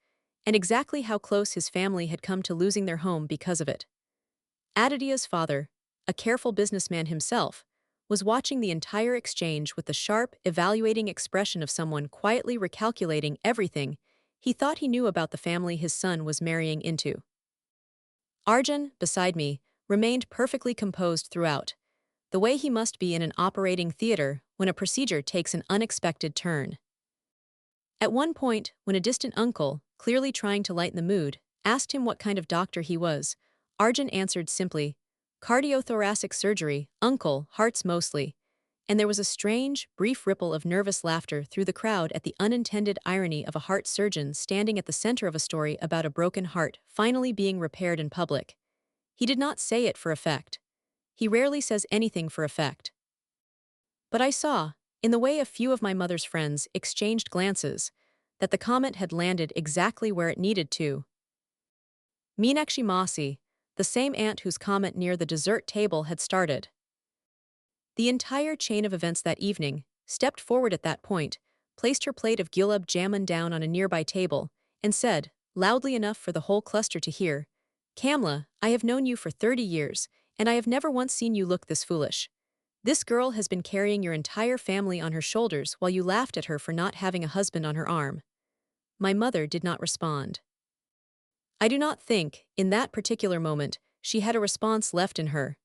and exactly how close his family had come to losing their home because of it. Aditya's father, a careful businessman himself, was watching the entire exchange with the sharp, evaluating expression of someone quietly recalculating everything he thought he knew about the family his son was marrying into. Arjun, beside me, remained perfectly composed throughout, the way he must be in an operating theater when a procedure takes an unexpected turn. At one point, when a distant uncle, clearly trying to lighten the mood, asked him what kind of doctor he was, Arjun answered simply, "Cardiothoracic surgery, uncle, hearts mostly," and there was a strange, brief ripple of nervous laughter through the crowd at the unintended irony of a heart surgeon standing at the center of a story about a broken heart finally being repaired in public. He did not say it for effect. He rarely says anything for effect. But I saw, in the way a few of my mother's friends exchanged glances, that the comment had landed exactly where it needed to. Meenakshi Masi, the same aunt whose comment near the dessert table had started. The entire chain of events that evening stepped forward at that point, placed her plate of gulab jamun down on a nearby table, and said, loudly enough for the whole cluster to hear, "Kamla, I have known you for 30 years, and I have never once seen you look this foolish. This girl has been carrying your entire family on her shoulders while you laughed at her for not having a husband on her arm." My mother did not respond. I do not think, in that particular moment, she had a response left in her.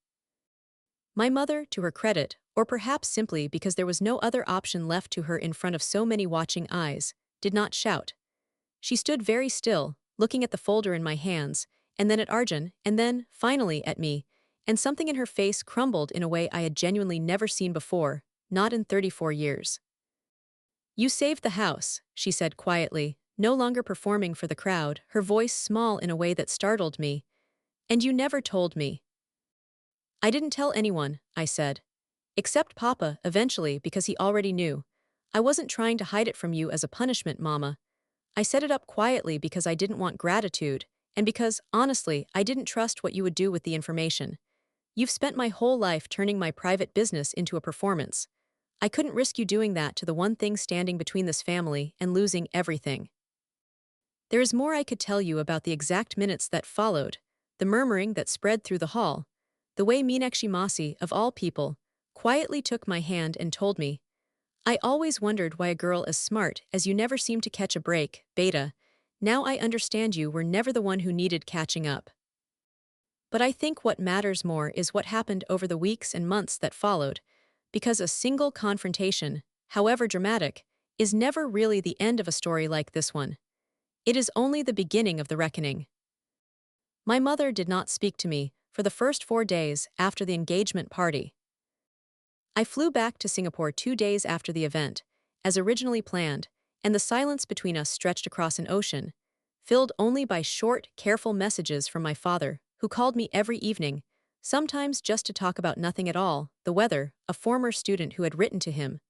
My mother, to her credit, or perhaps simply because there was no other option left to her in front of so many watching eyes, did not shout. She stood very still, looking at the folder in my hands, and then at Arjun, and then, finally, at me, and something in her face crumbled in a way I had genuinely never seen before, not in 34 years. "You saved the house," she said quietly, no longer performing for the crowd, her voice small in a way that startled me. "And you never told me." "I didn't tell anyone," I said. "Except Papa, eventually, because he already knew. I wasn't trying to hide it from you as a punishment, Mama. I set it up quietly because I didn't want gratitude, and because, honestly, I didn't trust what you would do with the information. You've spent my whole life turning my private business into a performance. I couldn't risk you doing that to the one thing standing between this family and losing everything. There is more I could tell you about the exact minutes that followed, the murmuring that spread through the hall, the way Meenakshi Masi, of all people, quietly took my hand and told me, I always wondered why a girl as smart as you never seemed to catch a break, Beta. Now I understand you were never the one who needed catching up. But I think what matters more is what happened over the weeks and months that followed, because a single confrontation, however dramatic, is never really the end of a story like this one. It is only the beginning of the reckoning. My mother did not speak to me for the first 4 days after the engagement party. I flew back to Singapore 2 days after the event, as originally planned, and the silence between us stretched across an ocean, filled only by short, careful messages from my father, who called me every evening, sometimes just to talk about nothing at all, the weather, a former student who had written to him,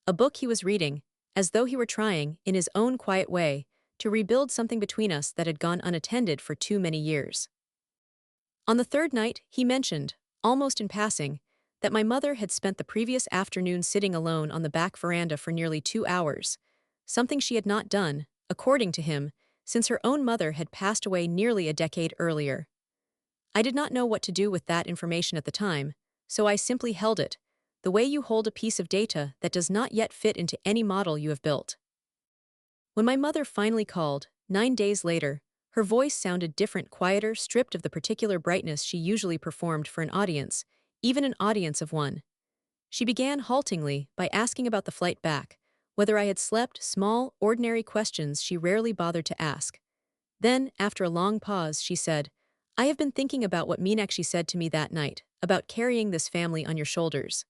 a book he was reading, as though he were trying, in his own quiet way, to rebuild something between us that had gone unattended for too many years. On the third night, he mentioned, almost in passing, that my mother had spent the previous afternoon sitting alone on the back veranda for nearly 2 hours, something she had not done, according to him, since her own mother had passed away nearly a decade earlier. I did not know what to do with that information at the time, so I simply held it, the way you hold a piece of data that does not yet fit into any model you have built. When my mother finally called, 9 days later, her voice sounded different, quieter, stripped of the particular brightness she usually performed for an audience, even an audience of one. She began haltingly by asking about the flight back, whether I had slept, small, ordinary questions she rarely bothered to ask. Then, after a long pause, she said, I have been thinking about what Meenakshi said to me that night, about carrying this family on your shoulders.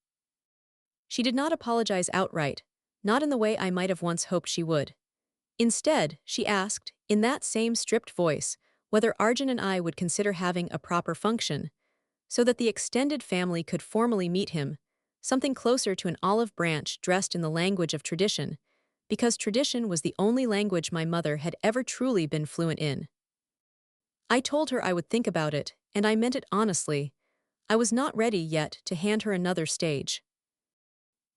She did not apologize outright, not in the way I might have once hoped she would. Instead, she asked, in that same stripped voice, whether Arjun and I would consider having a proper function, so that the extended family could formally meet him, something closer to an olive branch dressed in the language of tradition, because tradition was the only language my mother had ever truly been fluent in. I told her I would think about it, and I meant it honestly. I was not ready yet to hand her another stage.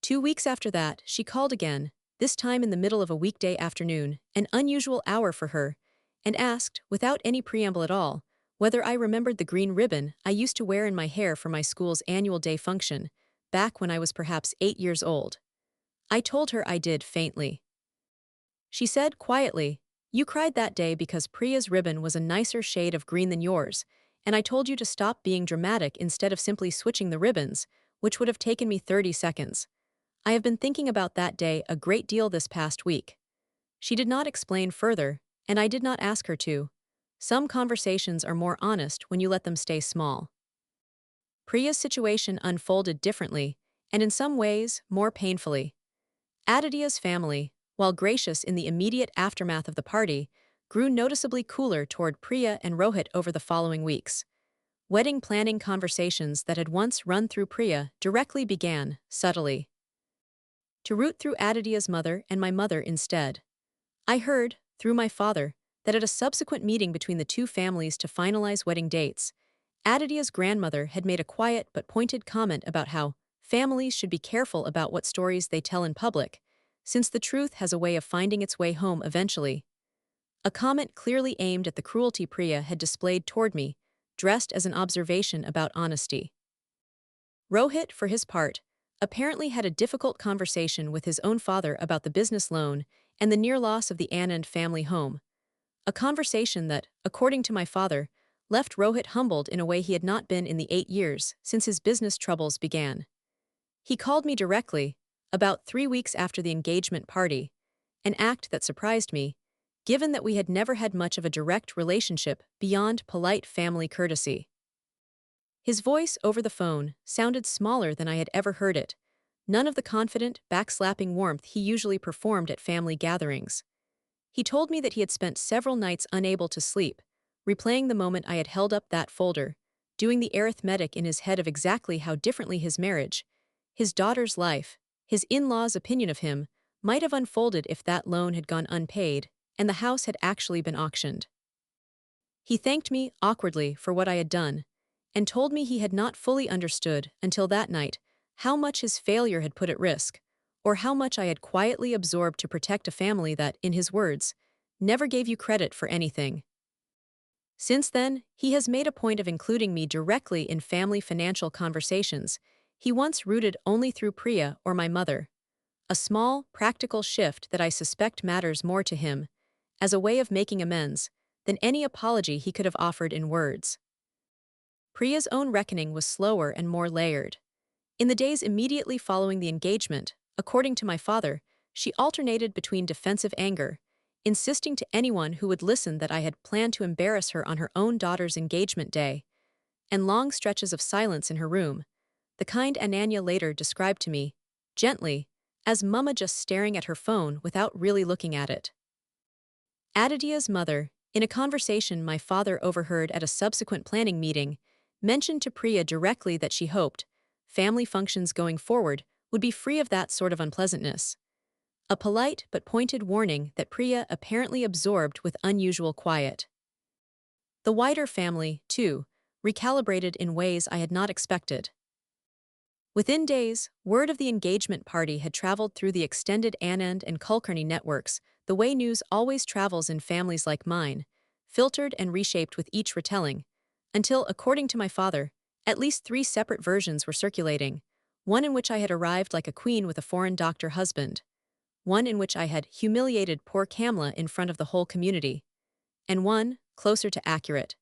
2 weeks after that, she called again, this time in the middle of a weekday afternoon, an unusual hour for her, and asked, without any preamble at all, whether I remembered the green ribbon I used to wear in my hair for my school's annual day function, back when I was perhaps 8 years old. I told her I did faintly. She said quietly, you cried that day because Priya's ribbon was a nicer shade of green than yours, and I told you to stop being dramatic instead of simply switching the ribbons, which would have taken me 30 seconds. I have been thinking about that day a great deal this past week. She did not explain further, and I did not ask her to. Some conversations are more honest when you let them stay small. Priya's situation unfolded differently, and in some ways, more painfully. Aditya's family, while gracious in the immediate aftermath of the party, grew noticeably cooler toward Priya and Rohit over the following weeks. Wedding planning conversations that had once run through Priya directly began, subtly, to root through Aditya's mother and my mother instead. I heard, through my father, that at a subsequent meeting between the two families to finalize wedding dates, Aditya's grandmother had made a quiet but pointed comment about how families should be careful about what stories they tell in public, since the truth has a way of finding its way home eventually. A comment clearly aimed at the cruelty Priya had displayed toward me, dressed as an observation about honesty. Rohit, for his part, apparently had a difficult conversation with his own father about the business loan and the near loss of the Anand family home. A conversation that, according to my father, left Rohit humbled in a way he had not been in the 8 years since his business troubles began. He called me directly, about 3 weeks after the engagement party, an act that surprised me, given that we had never had much of a direct relationship beyond polite family courtesy. His voice over the phone sounded smaller than I had ever heard it, none of the confident, backslapping warmth he usually performed at family gatherings. He told me that he had spent several nights unable to sleep, replaying the moment I had held up that folder, doing the arithmetic in his head of exactly how differently his marriage, his daughter's life, his in-laws' opinion of him, might have unfolded if that loan had gone unpaid and the house had actually been auctioned. He thanked me awkwardly for what I had done and told me he had not fully understood until that night how much his failure had put at risk, or how much I had quietly absorbed to protect a family that, in his words, never gave you credit for anything. Since then, he has made a point of including me directly in family financial conversations he once rooted only through Priya or my mother. A small, practical shift that I suspect matters more to him, as a way of making amends, than any apology he could have offered in words. Priya's own reckoning was slower and more layered. In the days immediately following the engagement, according to my father, she alternated between defensive anger, insisting to anyone who would listen that I had planned to embarrass her on her own daughter's engagement day, and long stretches of silence in her room, the kind Ananya later described to me, gently, as Mama just staring at her phone without really looking at it. Aditya's mother, in a conversation my father overheard at a subsequent planning meeting, mentioned to Priya directly that she hoped family functions going forward would be free of that sort of unpleasantness. A polite but pointed warning that Priya apparently absorbed with unusual quiet. The wider family, too, recalibrated in ways I had not expected. Within days, word of the engagement party had traveled through the extended Anand and Kulkarni networks, the way news always travels in families like mine, filtered and reshaped with each retelling, until, according to my father, at least 3 separate versions were circulating, one in which I had arrived like a queen with a foreign doctor husband, one in which I had humiliated poor Kamla in front of the whole community, and one, closer to accurate,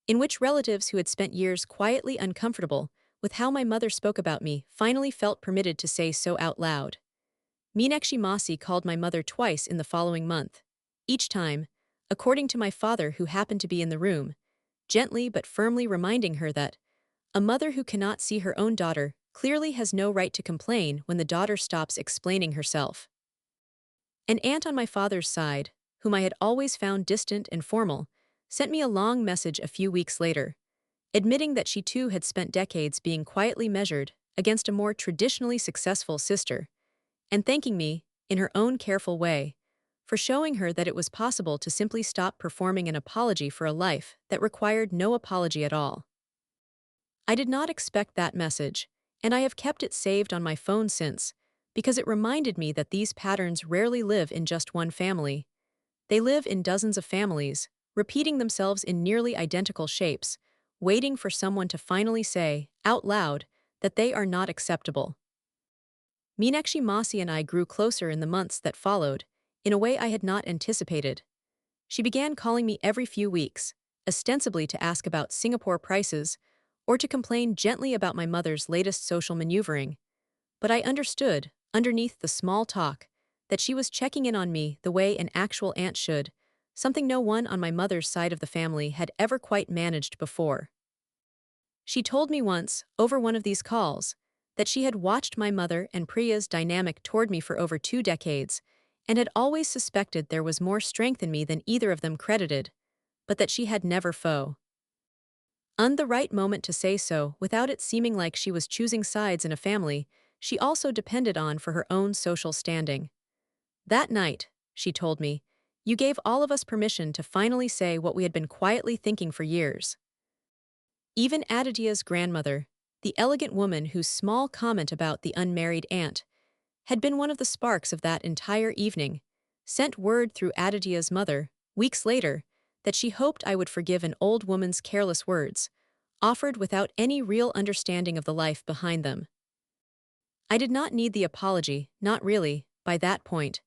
in which relatives who had spent years quietly uncomfortable with how my mother spoke about me finally felt permitted to say so out loud. Meenakshi Masi called my mother twice in the following month, each time, according to my father who happened to be in the room, gently but firmly reminding her that a mother who cannot see her own daughter clearly has no right to complain when the daughter stops explaining herself. An aunt on my father's side, whom I had always found distant and formal, sent me a long message a few weeks later, admitting that she too had spent decades being quietly measured against a more traditionally successful sister, and thanking me, in her own careful way, for showing her that it was possible to simply stop performing an apology for a life that required no apology at all. I did not expect that message, and I have kept it saved on my phone since, because it reminded me that these patterns rarely live in just one family. They live in dozens of families, repeating themselves in nearly identical shapes, waiting for someone to finally say, out loud, that they are not acceptable. Meenakshi Masi and I grew closer in the months that followed, in a way I had not anticipated. She began calling me every few weeks, ostensibly to ask about Singapore prices, or to complain gently about my mother's latest social maneuvering. But I understood, underneath the small talk, that she was checking in on me the way an actual aunt should, something no one on my mother's side of the family had ever quite managed before. She told me once, over one of these calls, that she had watched my mother and Priya's dynamic toward me for over 2 decades, and had always suspected there was more strength in me than either of them credited, but that she had never the right moment to say so without it seeming like she was choosing sides in a family she also depended on for her own social standing. That night, she told me, you gave all of us permission to finally say what we had been quietly thinking for years. Even Aditya's grandmother, the elegant woman whose small comment about the unmarried aunt had been one of the sparks of that entire evening, sent word through Aditya's mother, weeks later, that she hoped I would forgive an old woman's careless words, offered without any real understanding of the life behind them. I did not need the apology, not really, by that point,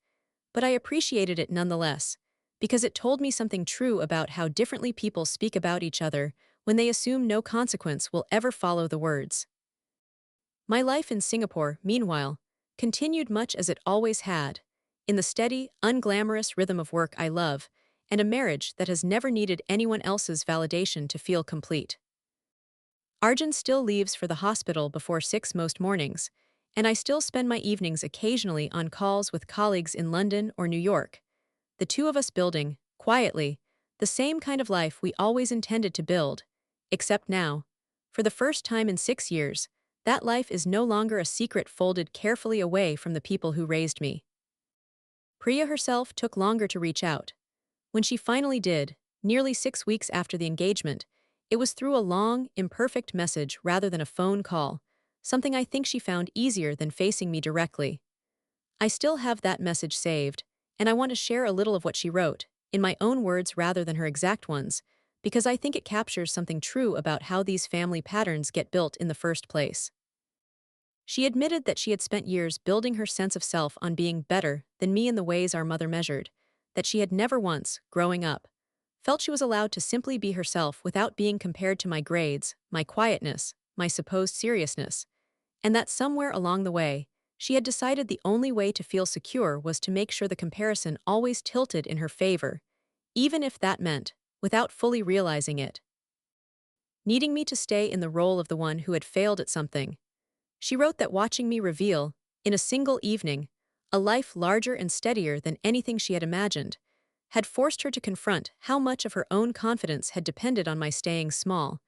but I appreciated it nonetheless, because it told me something true about how differently people speak about each other when they assume no consequence will ever follow the words. My life in Singapore, meanwhile, continued much as it always had, in the steady, unglamorous rhythm of work I love, and a marriage that has never needed anyone else's validation to feel complete. Arjun still leaves for the hospital before 6 most mornings, and I still spend my evenings occasionally on calls with colleagues in London or New York, the two of us building, quietly, the same kind of life we always intended to build, except now, for the first time in 6 years, That life is no longer a secret folded carefully away from the people who raised me. Priya herself took longer to reach out. When she finally did, nearly 6 weeks after the engagement, it was through a long, imperfect message rather than a phone call, something I think she found easier than facing me directly. I still have that message saved, and I want to share a little of what she wrote, in my own words rather than her exact ones, because I think it captures something true about how these family patterns get built in the first place. She admitted that she had spent years building her sense of self on being better than me in the ways our mother measured, that she had never once, growing up, felt she was allowed to simply be herself without being compared to my grades, my quietness, my supposed seriousness, and that somewhere along the way, she had decided the only way to feel secure was to make sure the comparison always tilted in her favor, even if that meant, without fully realizing it, needing me to stay in the role of the one who had failed at something. She wrote that watching me reveal, in a single evening, a life larger and steadier than anything she had imagined, had forced her to confront how much of her own confidence had depended on my staying small,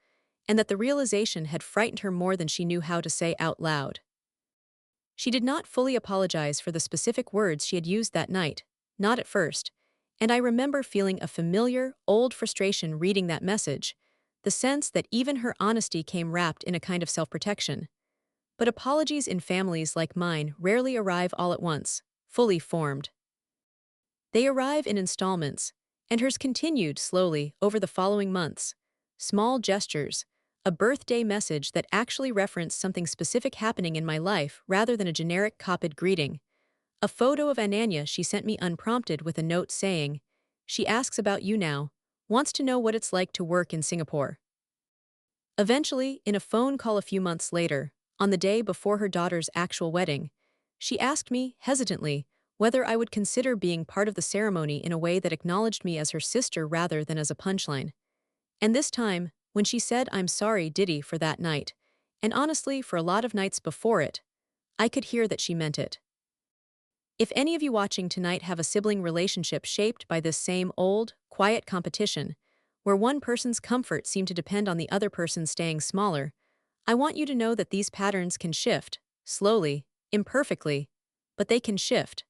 and that the realization had frightened her more than she knew how to say out loud. She did not fully apologize for the specific words she had used that night, not at first, and I remember feeling a familiar, old frustration reading that message, the sense that even her honesty came wrapped in a kind of self-protection. But apologies in families like mine rarely arrive all at once, fully formed. They arrive in installments, and hers continued slowly over the following months. Small gestures, a birthday message that actually referenced something specific happening in my life rather than a generic copied greeting. A photo of Ananya she sent me unprompted with a note saying, "She asks about you now, wants to know what it's like to work in Singapore." Eventually, in a phone call a few months later, on the day before her daughter's actual wedding, she asked me, hesitantly, whether I would consider being part of the ceremony in a way that acknowledged me as her sister rather than as a punchline. And this time, when she said "I'm sorry, Diddy" for that night, and honestly for a lot of nights before it, I could hear that she meant it. If any of you watching tonight have a sibling relationship shaped by this same old, quiet competition, where one person's comfort seemed to depend on the other person staying smaller, I want you to know that these patterns can shift, slowly, imperfectly, but they can shift.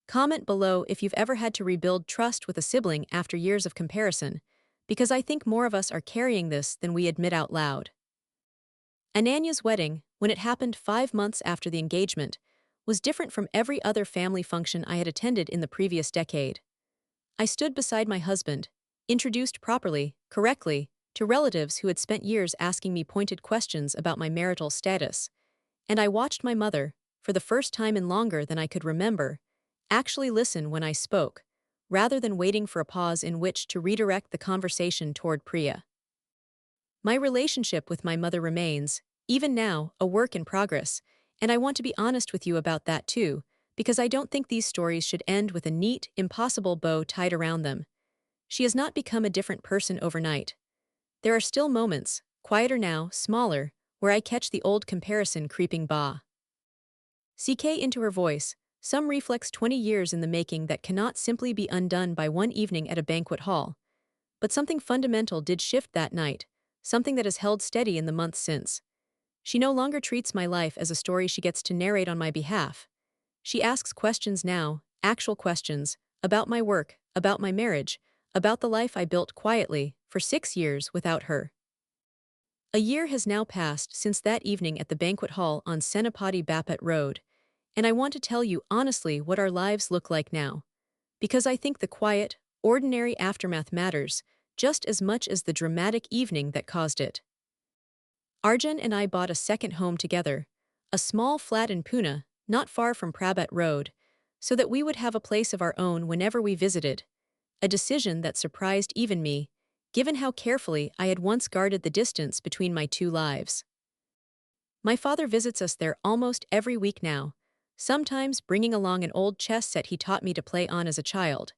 Comment below if you've ever had to rebuild trust with a sibling after years of comparison, because I think more of us are carrying this than we admit out loud. Ananya's wedding, when it happened 5 months after the engagement, was different from every other family function I had attended in the previous decade. I stood beside my husband, introduced properly, correctly, to relatives who had spent years asking me pointed questions about my marital status, and I watched my mother, for the first time in longer than I could remember, actually listen when I spoke, rather than waiting for a pause in which to redirect the conversation toward Priya. My relationship with my mother remains, even now, a work in progress, and I want to be honest with you about that too, because I don't think these stories should end with a neat, impossible bow tied around them. She has not become a different person overnight. There are still moments, quieter now, smaller, where I catch the old comparison creeping CK into her voice, some reflex 20 years in the making that cannot simply be undone by one evening at a banquet hall. But something fundamental did shift that night, something that has held steady in the months since. She no longer treats my life as a story she gets to narrate on my behalf. She asks questions now, actual questions, about my work, about my marriage, about the life I built quietly, for 6 years without her. A year has now passed since that evening at the banquet hall on Senapati Bapat Road, and I want to tell you honestly what our lives look like now. Because I think the quiet, ordinary aftermath matters, just as much as the dramatic evening that caused it. Arjun and I bought a second home together, a small flat in Pune, not far from Prabat Road, so that we would have a place of our own whenever we visited, a decision that surprised even me, given how carefully I had once guarded the distance between my two lives. My father visits us there almost every week now, sometimes bringing along an old chess set he taught me to play on as a child.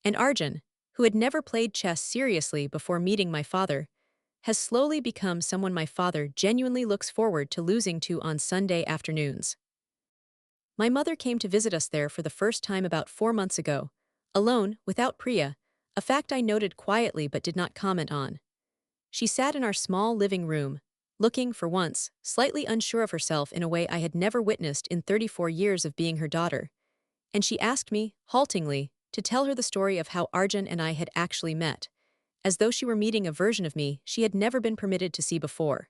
And Arjun, who had never played chess seriously before meeting my father, has slowly become someone my father genuinely looks forward to losing to on Sunday afternoons. My mother came to visit us there for the first time about 4 months ago, alone, without Priya, a fact I noted quietly but did not comment on. She sat in our small living room, looking, for once, slightly unsure of herself in a way I had never witnessed in 34 years of being her daughter. And she asked me, haltingly, to tell her the story of how Arjun and I had actually met, as though she were meeting a version of me she had never been permitted to see before.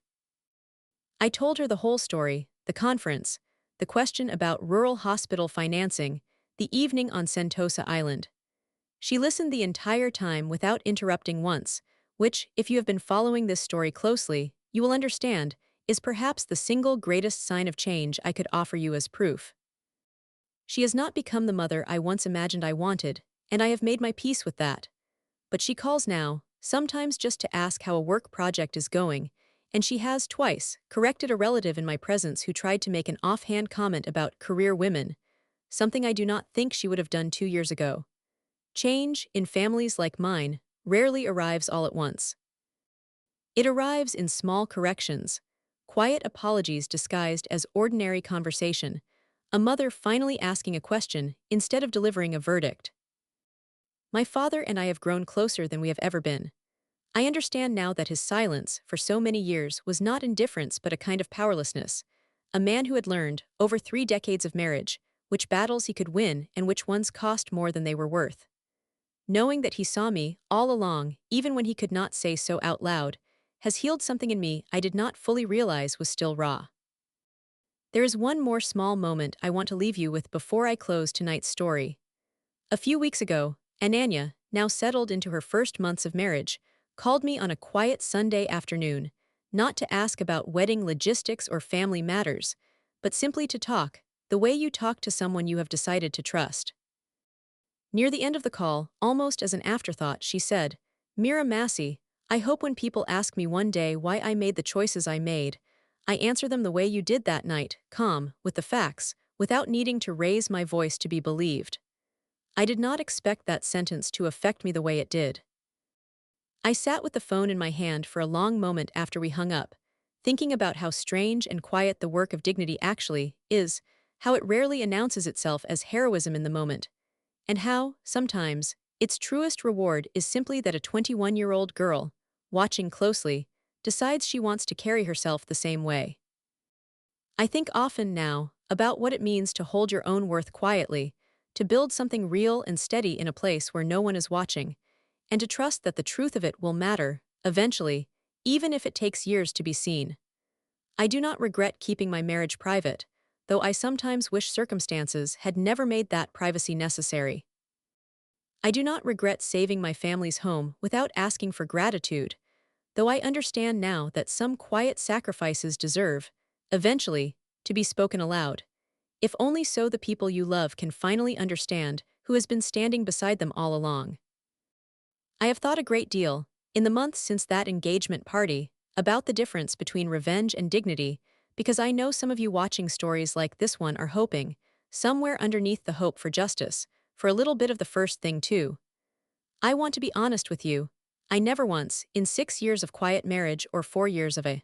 I told her the whole story, the conference, the question about rural hospital financing, the evening on Sentosa Island. She listened the entire time without interrupting once, which, if you have been following this story closely, you will understand, is perhaps the single greatest sign of change I could offer you as proof. She has not become the mother I once imagined I wanted, and I have made my peace with that. But she calls now, sometimes just to ask how a work project is going, and she has twice corrected a relative in my presence who tried to make an offhand comment about career women, something I do not think she would have done 2 years ago. Change, in families like mine, rarely arrives all at once. It arrives in small corrections, quiet apologies disguised as ordinary conversation, a mother finally asking a question instead of delivering a verdict. My father and I have grown closer than we have ever been. I understand now that his silence, for so many years, was not indifference but a kind of powerlessness. A man who had learned, over 3 decades of marriage, which battles he could win and which ones cost more than they were worth. Knowing that he saw me, all along, even when he could not say so out loud, has healed something in me I did not fully realize was still raw. There is one more small moment I want to leave you with before I close tonight's story. A few weeks ago, Ananya, now settled into her first months of marriage, called me on a quiet Sunday afternoon, not to ask about wedding logistics or family matters, but simply to talk, the way you talk to someone you have decided to trust. Near the end of the call, almost as an afterthought, she said, "Mira Massey, I hope when people ask me one day why I made the choices I made, I answer them the way you did that night, calm, with the facts, without needing to raise my voice to be believed." I did not expect that sentence to affect me the way it did. I sat with the phone in my hand for a long moment after we hung up, thinking about how strange and quiet the work of dignity actually is, how it rarely announces itself as heroism in the moment, and how, sometimes, its truest reward is simply that a 21-year-old girl, watching closely, decides she wants to carry herself the same way. I think often now about what it means to hold your own worth quietly, to build something real and steady in a place where no one is watching, and to trust that the truth of it will matter, eventually, even if it takes years to be seen. I do not regret keeping my marriage private, though I sometimes wish circumstances had never made that privacy necessary. I do not regret saving my family's home without asking for gratitude, though I understand now that some quiet sacrifices deserve, eventually, to be spoken aloud, if only so the people you love can finally understand who has been standing beside them all along. I have thought a great deal, in the months since that engagement party, about the difference between revenge and dignity, because I know some of you watching stories like this one are hoping, somewhere underneath the hope for justice, for a little bit of the first thing too. I want to be honest with you. I never once, in 6 years of quiet marriage or 4 years of a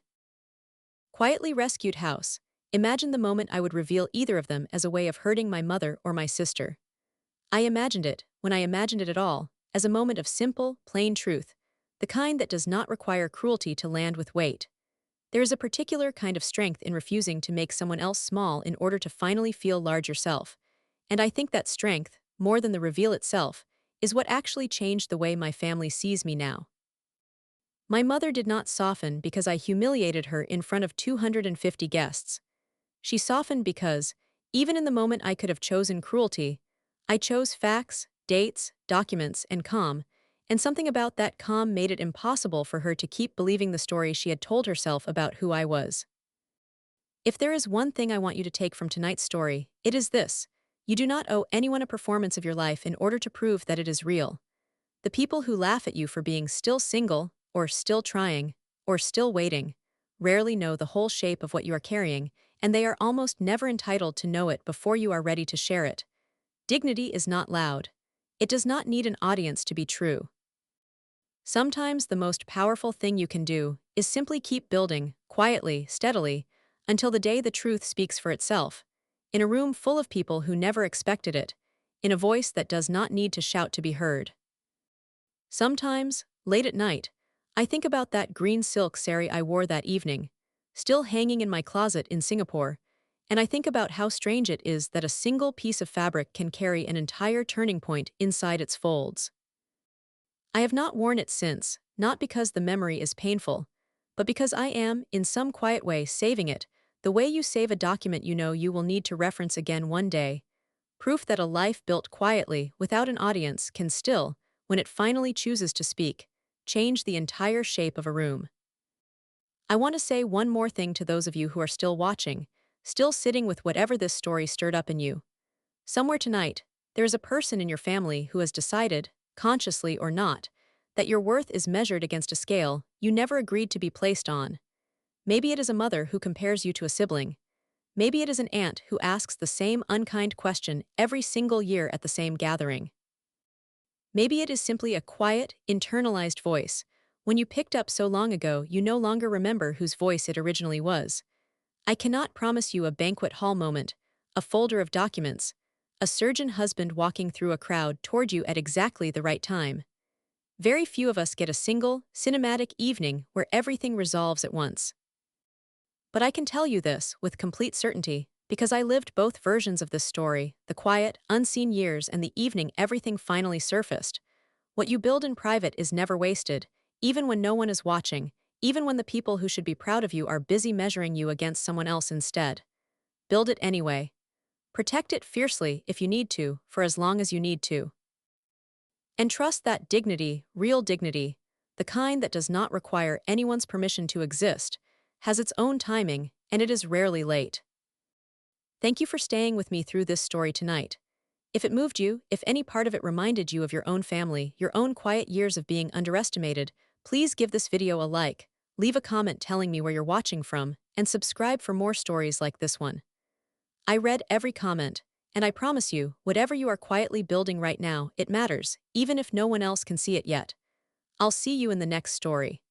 quietly rescued house, imagined the moment I would reveal either of them as a way of hurting my mother or my sister. I imagined it, when I imagined it at all, as a moment of simple, plain truth, the kind that does not require cruelty to land with weight. There is a particular kind of strength in refusing to make someone else small in order to finally feel large yourself, and I think that strength, more than the reveal itself, is what actually changed the way my family sees me now. My mother did not soften because I humiliated her in front of 250 guests. She softened because, even in the moment I could have chosen cruelty, I chose facts, dates, documents, and calm, and something about that calm made it impossible for her to keep believing the story she had told herself about who I was. If there is one thing I want you to take from tonight's story, it is this: you do not owe anyone a performance of your life in order to prove that it is real. The people who laugh at you for being still single, or still trying, or still waiting, rarely know the whole shape of what you are carrying, and they are almost never entitled to know it before you are ready to share it. Dignity is not loud. It does not need an audience to be true. Sometimes the most powerful thing you can do is simply keep building, quietly, steadily, until the day the truth speaks for itself, in a room full of people who never expected it, in a voice that does not need to shout to be heard. Sometimes, late at night, I think about that green silk sari I wore that evening, still hanging in my closet in Singapore, and I think about how strange it is that a single piece of fabric can carry an entire turning point inside its folds. I have not worn it since, not because the memory is painful, but because I am, in some quiet way, saving it, the way you save a document you know you will need to reference again one day. Proof that a life built quietly, without an audience, can still, when it finally chooses to speak, change the entire shape of a room. I want to say one more thing to those of you who are still watching, still sitting with whatever this story stirred up in you. Somewhere tonight, there is a person in your family who has decided, consciously or not, that your worth is measured against a scale you never agreed to be placed on. Maybe it is a mother who compares you to a sibling. Maybe it is an aunt who asks the same unkind question every single year at the same gathering. Maybe it is simply a quiet, internalized voice. When you picked up so long ago, you no longer remember whose voice it originally was. I cannot promise you a banquet hall moment, a folder of documents, a surgeon husband walking through a crowd toward you at exactly the right time. Very few of us get a single, cinematic evening where everything resolves at once. But I can tell you this with complete certainty, because I lived both versions of this story, the quiet, unseen years and the evening everything finally surfaced. What you build in private is never wasted, even when no one is watching, even when the people who should be proud of you are busy measuring you against someone else instead. Build it anyway. Protect it fiercely if you need to, for as long as you need to. And trust that dignity, real dignity, the kind that does not require anyone's permission to exist, has its own timing, and it is rarely late. Thank you for staying with me through this story tonight. If it moved you, if any part of it reminded you of your own family, your own quiet years of being underestimated, please give this video a like, leave a comment telling me where you're watching from, and subscribe for more stories like this one. I read every comment, and I promise you, whatever you are quietly building right now, it matters, even if no one else can see it yet. I'll see you in the next story.